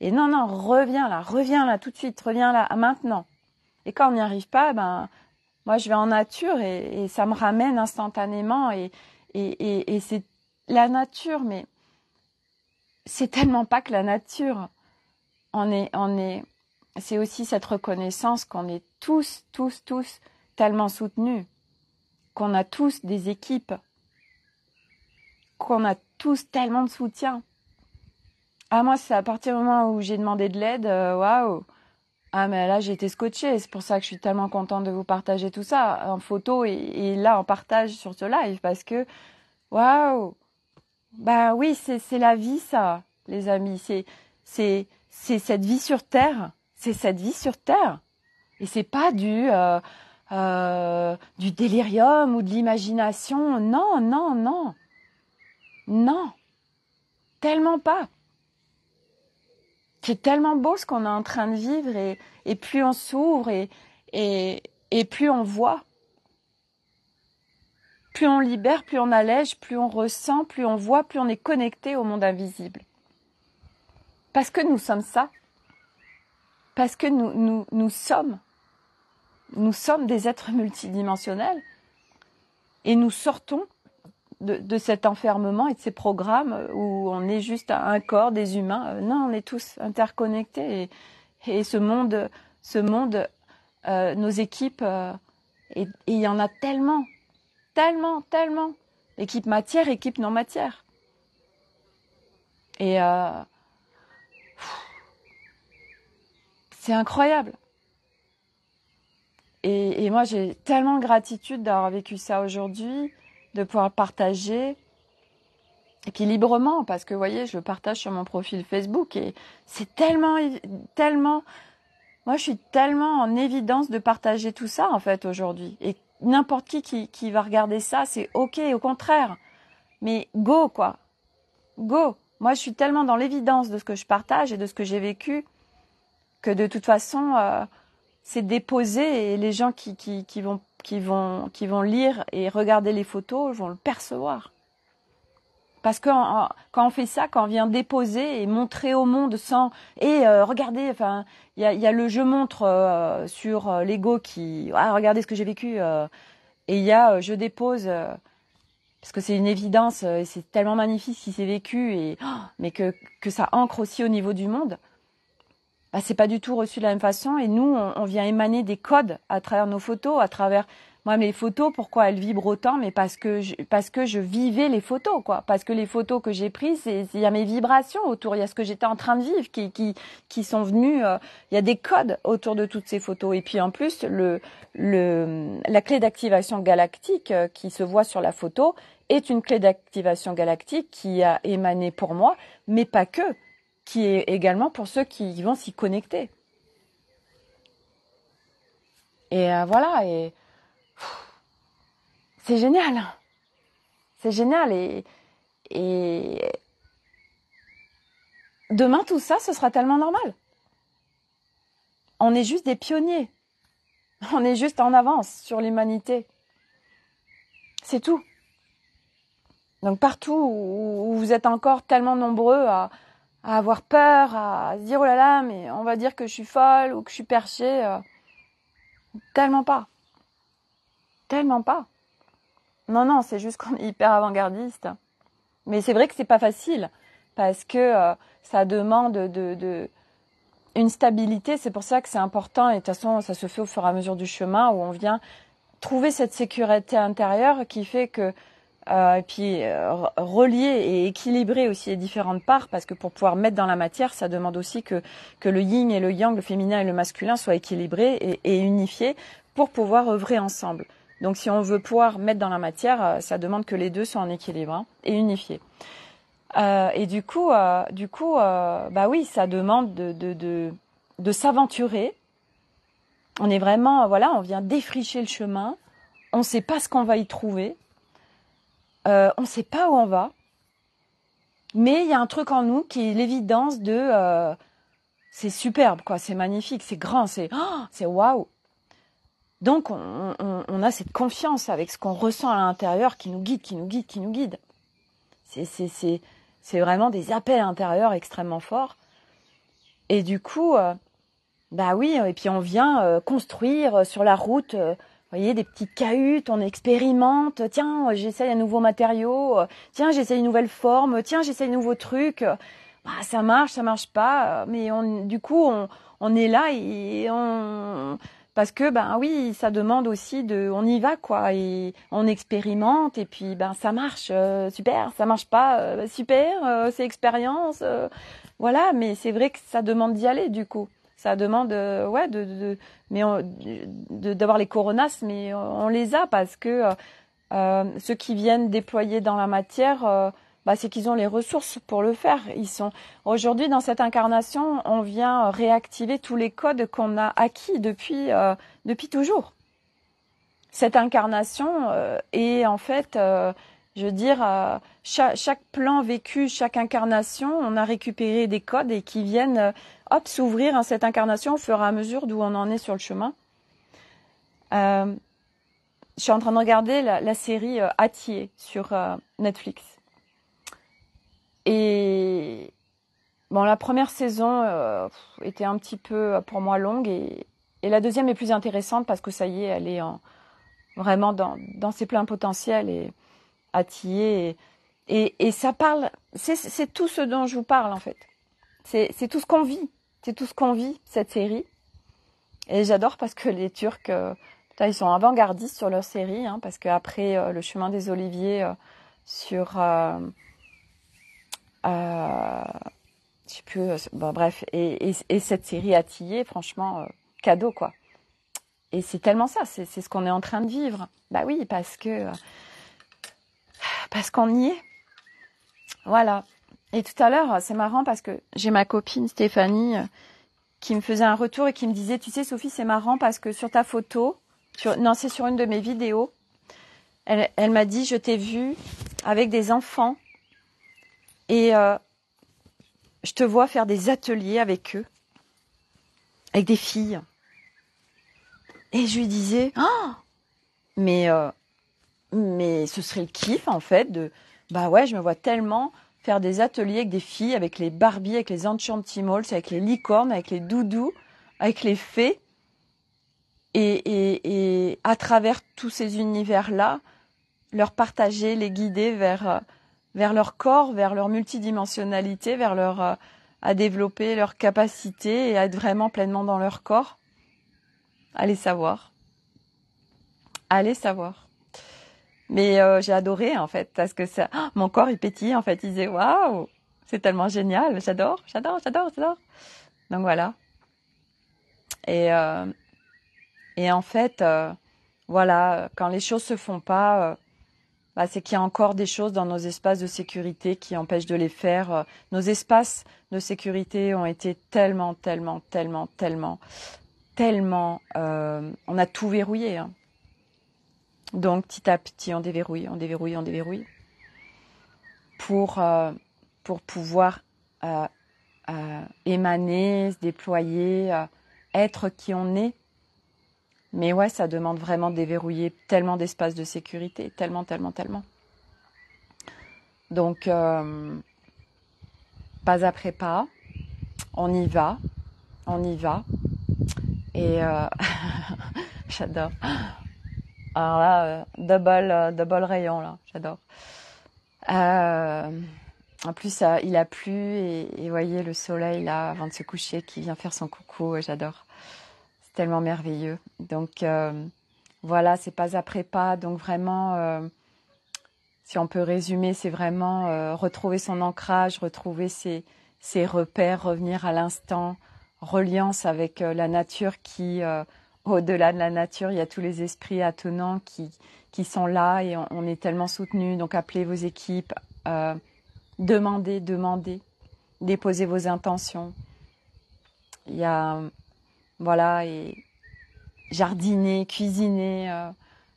Et non, reviens là tout de suite, reviens là maintenant. Et quand on n'y arrive pas, moi je vais en nature et ça me ramène instantanément et c'est la nature, mais c'est tellement pas que la nature. C'est aussi cette reconnaissance qu'on est tous tellement soutenus, qu'on a tous des équipes, qu'on a tous tellement de soutien. Ah, moi, c'est à partir du moment où j'ai demandé de l'aide, waouh. Ah, mais là, j'ai été scotchée. C'est pour ça que je suis tellement contente de vous partager tout ça en photo et là, en partage sur ce live, parce que, waouh. Bah oui, c'est la vie, ça, les amis. C'est cette vie sur Terre. C'est cette vie sur Terre. Et c'est pas du délirium ou de l'imagination. Non, non, non. Non. Tellement pas. C'est tellement beau ce qu'on est en train de vivre et plus on s'ouvre et plus on voit. Plus on libère, plus on allège, plus on ressent, plus on voit, plus on est connecté au monde invisible. Parce que nous sommes ça. Parce que nous sommes des êtres multidimensionnels et nous sortons de cet enfermement et de ces programmes où on est juste un corps, des humains. Non, on est tous interconnectés et ce monde, nos équipes, et il y en a tellement. Équipe matière, équipe non matière. Et c'est incroyable. Et moi, j'ai tellement de gratitude d'avoir vécu ça aujourd'hui, de pouvoir le partager. Et puis librement, parce que vous voyez, je le partage sur mon profil Facebook et c'est tellement, moi je suis tellement en évidence de partager tout ça en fait aujourd'hui. Et n'importe qui va regarder ça, c'est ok, au contraire. Mais go quoi, go. Moi je suis tellement dans l'évidence de ce que je partage et de ce que j'ai vécu que de toute façon c'est déposé et les gens qui vont lire et regarder les photos vont le percevoir. Parce que quand on fait ça, quand on vient déposer et montrer au monde sans... Et regardez, enfin, il y a le je montre sur l'ego qui... Ah, regardez ce que j'ai vécu. Et il y a je dépose, parce que c'est une évidence, et c'est tellement magnifique si c'est vécu, mais que ça ancre aussi au niveau du monde. Bah, c'est pas du tout reçu de la même façon. Et nous, on vient émaner des codes à travers nos photos, à travers... Moi, mes photos, pourquoi elles vibrent autant? Mais parce que je vivais les photos, quoi. Parce que les photos que j'ai prises, il y a mes vibrations autour. Il y a ce que j'étais en train de vivre qui sont venus. Il y a des codes autour de toutes ces photos. Et puis en plus, la clé d'activation galactique qui se voit sur la photo est une clé d'activation galactique qui a émané pour moi, mais pas que, qui est également pour ceux qui vont s'y connecter. Et voilà. Et c'est génial. C'est génial. Et demain, tout ça, ce sera tellement normal. On est juste des pionniers. On est juste en avance sur l'humanité. C'est tout. Donc partout où vous êtes encore tellement nombreux à avoir peur, à se dire « Oh là là, mais on va dire que je suis folle ou que je suis perchée. » Tellement pas. Tellement pas. Non, c'est juste qu'on est hyper avant-gardiste. Mais c'est vrai que c'est pas facile parce que ça demande une stabilité. C'est pour ça que c'est important et de toute façon, ça se fait au fur et à mesure du chemin où on vient trouver cette sécurité intérieure qui fait que et puis relier et équilibrer aussi les différentes parts parce que pour pouvoir mettre dans la matière, ça demande aussi que le yin et le yang, le féminin et le masculin soient équilibrés et unifiés pour pouvoir œuvrer ensemble. Donc si on veut pouvoir mettre dans la matière, ça demande que les deux soient en équilibre et unifiés. Et du coup, bah oui, ça demande de s'aventurer. On est vraiment, voilà, on vient défricher le chemin. On ne sait pas ce qu'on va y trouver. On ne sait pas où on va. Mais il y a un truc en nous qui est l'évidence de... c'est superbe, quoi. C'est magnifique, c'est grand, c'est waouh. Donc, on a cette confiance avec ce qu'on ressent à l'intérieur qui nous guide. C'est vraiment des appels intérieurs extrêmement forts. Et du coup, bah oui, et puis on vient construire sur la route, vous voyez, des petites cahutes, on expérimente. Tiens, j'essaye un nouveau matériau. Tiens, j'essaye une nouvelle forme. Tiens, j'essaye un nouveau truc. Bah, ça marche pas. Mais du coup, on est là et parce que ben oui, ça demande aussi on y va quoi, et on expérimente, et puis ben ça marche, super, ça marche pas, super, c'est expérience, voilà, mais c'est vrai que ça demande d'y aller du coup. Ça demande, ouais, d'avoir les coronas, mais on les a parce que ceux qui viennent déployer dans la matière, bah, c'est qu'ils ont les ressources pour le faire. Aujourd'hui dans cette incarnation, on vient réactiver tous les codes qu'on a acquis depuis toujours. Cette incarnation est en fait, je veux dire, chaque plan vécu, chaque incarnation, on a récupéré des codes et qui viennent, hop, s'ouvrir à cette incarnation au fur et à mesure d'où on en est sur le chemin. Je suis en train de regarder la série Atié sur Netflix. Et bon, la première saison était un petit peu pour moi longue, et la deuxième est plus intéressante parce que ça y est, elle est vraiment dans ses pleins potentiels, et Atié, et ça parle, c'est tout ce dont je vous parle en fait. C'est tout ce qu'on vit, c'est tout ce qu'on vit, cette série. Et j'adore parce que les Turcs, ils sont avant-gardistes sur leur série, hein, parce qu'après Le Chemin des Oliviers sur... je sais plus, bon, bref, et cette série Atillée, franchement, cadeau, quoi. Et c'est tellement ça, c'est ce qu'on est en train de vivre. Bah oui, parce qu'on y est. Voilà. Et tout à l'heure, c'est marrant parce que j'ai ma copine Stéphanie qui me faisait un retour et qui me disait, tu sais Sophie, c'est marrant parce que sur ta photo, non, c'est sur une de mes vidéos, elle m'a dit, je t'ai vue avec des enfants et je te vois faire des ateliers avec eux, avec des filles. Et je lui disais, oh, mais ce serait le kiff en fait bah ouais, je me vois tellement faire des ateliers avec des filles, avec les Barbies, avec les Enchantimals, avec les licornes, avec les doudous, avec les fées. Et à travers tous ces univers-là, leur partager, les guider vers leur corps, vers leur multidimensionnalité, vers à développer leur capacité et à être vraiment pleinement dans leur corps. Allez savoir. Allez savoir. Mais j'ai adoré en fait, parce que ça, mon corps il pétille en fait, il disait waouh, c'est tellement génial, j'adore. Donc voilà. Et en fait, voilà, quand les choses se font pas, bah, c'est qu'il y a encore des choses dans nos espaces de sécurité qui empêchent de les faire. Nos espaces de sécurité ont été tellement, on a tout verrouillé. Hein. Donc petit à petit, on déverrouille pour pouvoir émaner, se déployer, être qui on est. Mais ouais, ça demande vraiment de déverrouiller tellement d'espaces de sécurité, tellement. Donc, pas après pas, on y va. Et j'adore. Alors là, double rayon, là, j'adore. En plus, il a plu, et voyez le soleil, là, avant de se coucher, qui vient faire son coucou, j'adore. C'est tellement merveilleux. Donc, voilà, c'est pas après pas. Donc, vraiment, si on peut résumer, c'est vraiment retrouver son ancrage, retrouver ses repères, revenir à l'instant, reliance avec la nature qui, au-delà de la nature, il y a tous les esprits attenants qui sont là, et on est tellement soutenus. Donc, appelez vos équipes, demandez, déposez vos intentions. Il y a, voilà, et jardiner, cuisiner,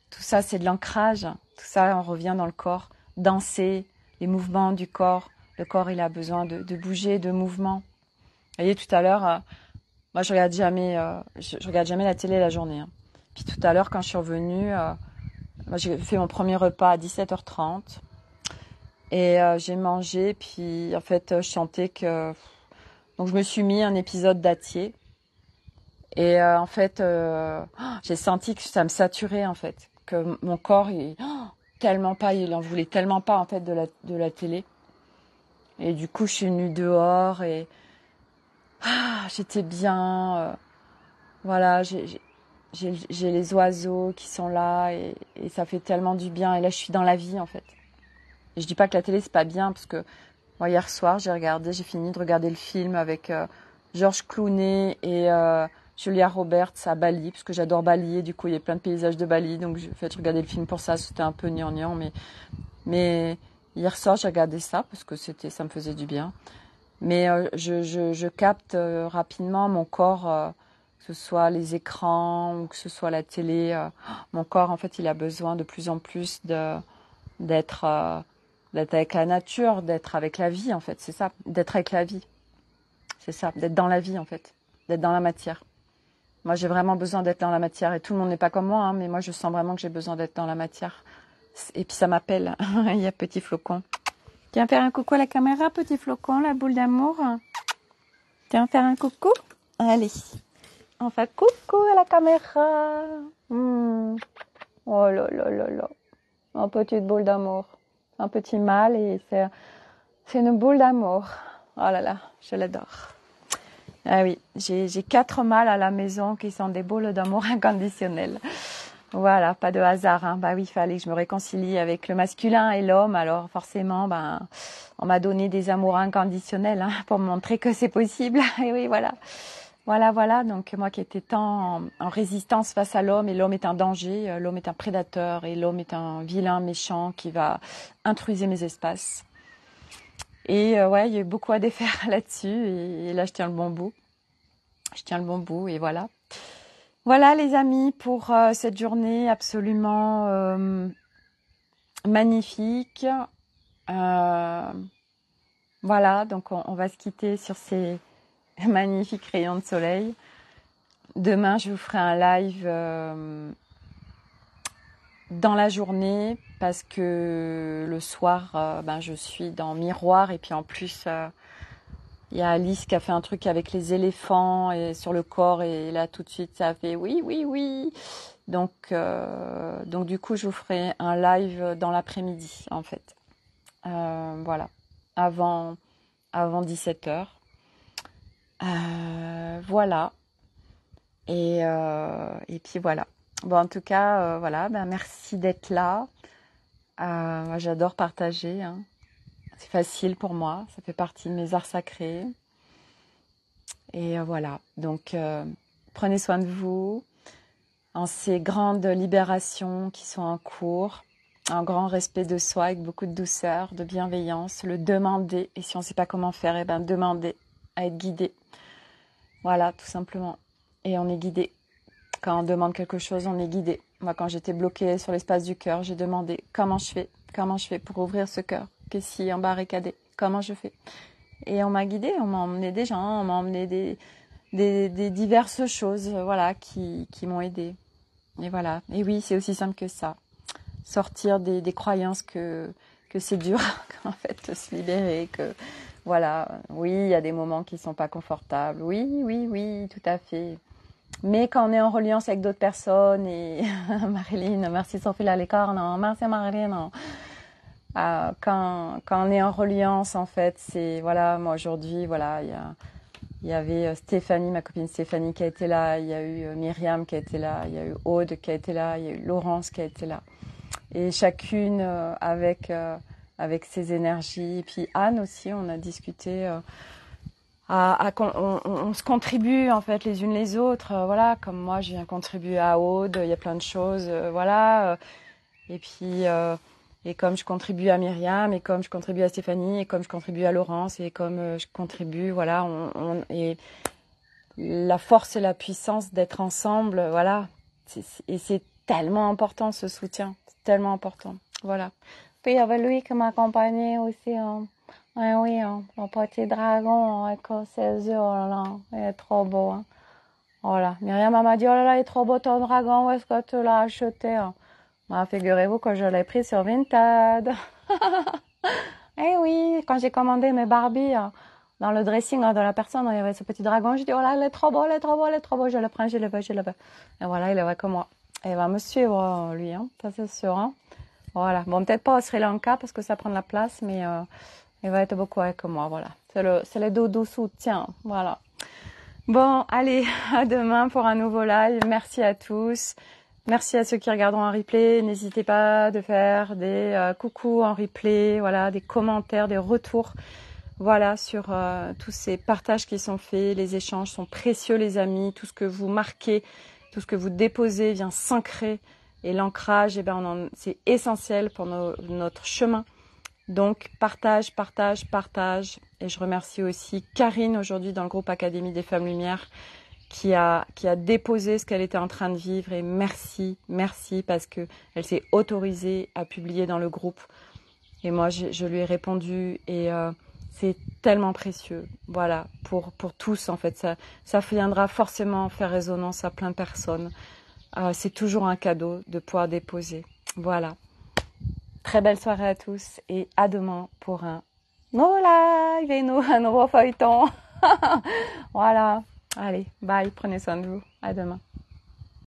tout ça, c'est de l'ancrage. Tout ça, on revient dans le corps. Danser, les mouvements du corps. Le corps, il a besoin de bouger, de mouvement. Vous voyez, tout à l'heure, moi, je regarde jamais la télé la journée. Hein. Puis tout à l'heure, quand je suis revenue, moi, j'ai fait mon premier repas à 17h30. Et j'ai mangé, puis en fait, je sentais que... Donc, je me suis mis un épisode d'Atié. Et en fait, j'ai senti que ça me saturait, en fait. Que mon corps, il en voulait tellement pas, en fait, de la télé. Et du coup, je suis venue dehors et j'étais bien. Voilà, j'ai les oiseaux qui sont là et ça fait tellement du bien. Et là, je suis dans la vie, en fait. Et je dis pas que la télé, c'est pas bien, parce que moi, hier soir, j'ai fini de regarder le film avec George Clooney et Julia Roberts à Bali, parce que j'adore Bali, et du coup, il y a plein de paysages de Bali, donc j'ai fait regarder le film pour ça. C'était un peu gnangnan, mais hier soir, j'ai regardé ça, parce que ça me faisait du bien. Mais je capte rapidement mon corps, que ce soit les écrans ou que ce soit la télé. Mon corps, en fait, il a besoin de plus en plus d'être avec la nature, d'être avec la vie, en fait. C'est ça, d'être avec la vie. C'est ça, d'être dans la vie, en fait, d'être dans la matière. Moi, j'ai vraiment besoin d'être dans la matière. Et tout le monde n'est pas comme moi, hein, mais moi, je sens vraiment que j'ai besoin d'être dans la matière. Et puis, ça m'appelle. Il y a Petit Flocon. Tu viens faire un coucou à la caméra, Petit Flocon, la boule d'amour? Tu viens faire un coucou? Allez, on fait coucou à la caméra. Oh là là là là. Une petite boule d'amour. Un petit mâle et c'est une boule d'amour. Oh là là, je l'adore. Ah oui, j'ai 4 mâles à la maison qui sont des boules d'amour inconditionnelles. Voilà, pas de hasard, hein. Bah oui, il fallait que je me réconcilie avec le masculin et l'homme. Alors forcément, on m'a donné des amours inconditionnels, hein, pour me montrer que c'est possible. Et oui, voilà. Voilà. Donc moi qui étais tant en résistance face à l'homme, et l'homme est un danger, l'homme est un prédateur, et l'homme est un vilain méchant qui va intruser mes espaces. Et ouais, il y a eu beaucoup à défaire là-dessus, et là je tiens le bon bout. Je tiens le bon bout, et voilà. Voilà les amis pour cette journée absolument magnifique. Voilà, donc on va se quitter sur ces magnifiques rayons de soleil. Demain, je vous ferai un live dans la journée, parce que le soir, je suis dans Miroir, et puis en plus, il y a Alice qui a fait un truc avec les éléphants et sur le corps, et là tout de suite ça a fait oui. Donc du coup, je vous ferai un live dans l'après-midi, en fait. Voilà, avant 17h. Voilà. Et puis voilà. Bon, en tout cas, voilà, merci d'être là. Moi, j'adore partager, hein. C'est facile pour moi, ça fait partie de mes arts sacrés. Et voilà, donc prenez soin de vous en ces grandes libérations qui sont en cours, un grand respect de soi avec beaucoup de douceur, de bienveillance, le demander. Et si on ne sait pas comment faire, demander à être guidé. Voilà, tout simplement. Et on est guidé. Quand on demande quelque chose, on est guidé. Moi, quand j'étais bloquée sur l'espace du cœur, j'ai demandé comment je fais pour ouvrir ce cœur qui est si embarricadé, comment je fais. Et on m'a guidée, on m'a emmené des gens, on m'a emmené des diverses choses, voilà, qui m'ont aidée. Et voilà. Et oui, c'est aussi simple que ça. Sortir des croyances que c'est dur, en fait, de se libérer, que voilà, oui, il y a des moments qui sont pas confortables. Oui, tout à fait. Mais quand on est en reliance avec d'autres personnes, et Marilyn, merci Sophie Lalicorne, merci Marilyn. Quand on est en reliance, en fait, c'est, voilà, moi aujourd'hui, voilà, il y avait Stéphanie, ma copine Stéphanie qui a été là, il y a eu Myriam qui a été là, il y a eu Aude qui a été là, il y a eu Laurence qui a été là. Et chacune avec ses énergies. Et puis Anne aussi, on a discuté, on se contribue en fait les unes les autres. Voilà, comme moi je viens contribuer à Aude, il y a plein de choses, voilà. Et puis et comme je contribue à Myriam, et comme je contribue à Stéphanie, et comme je contribue à Laurence, et comme je contribue, voilà, et la force et la puissance d'être ensemble, voilà. Et c'est tellement important, ce soutien, c'est tellement important, voilà. Puis il y avait lui qui m'accompagnait aussi, hein. Oui, hein, mon petit dragon avec ses yeux, oh là là, il est trop beau, hein. Voilà, Myriam m'a dit, oh là là, il est trop beau ton dragon, où est-ce que tu l'as acheté, hein? Figurez-vous que je l'ai pris sur Vinted. Eh oui, quand j'ai commandé mes Barbies dans le dressing de la personne, il y avait ce petit dragon. Je dis, oh là, il est trop beau, je le prends, je le veux. Et voilà, il est vrai que moi. Et il va me suivre, lui, hein, ça c'est sûr. Hein. Voilà, bon, peut-être pas au Sri Lanka parce que ça prend de la place, mais il va être beaucoup avec moi, voilà. C'est le doudou soutien, voilà. Bon, allez, à demain pour un nouveau live. Merci à tous. Merci à ceux qui regarderont en replay. N'hésitez pas de faire des coucou en replay, voilà, des commentaires, des retours, voilà, sur tous ces partages qui sont faits. Les échanges sont précieux, les amis. Tout ce que vous marquez, tout ce que vous déposez vient s'ancrer. Et l'ancrage, eh ben, c'est essentiel pour notre chemin. Donc, partage, partage, partage. Et je remercie aussi Karine aujourd'hui dans le groupe Académie des Femmes Lumière qui a déposé ce qu'elle était en train de vivre. Et merci, merci parce que elle s'est autorisée à publier dans le groupe. Et moi, je lui ai répondu et c'est tellement précieux. Voilà, pour tous en fait. Ça viendra forcément faire résonance à plein de personnes. C'est toujours un cadeau de pouvoir déposer. Voilà. Très belle soirée à tous et à demain pour un nouveau live et un nouveau feuilleton. Voilà. Allez, bye, prenez soin de vous. À demain.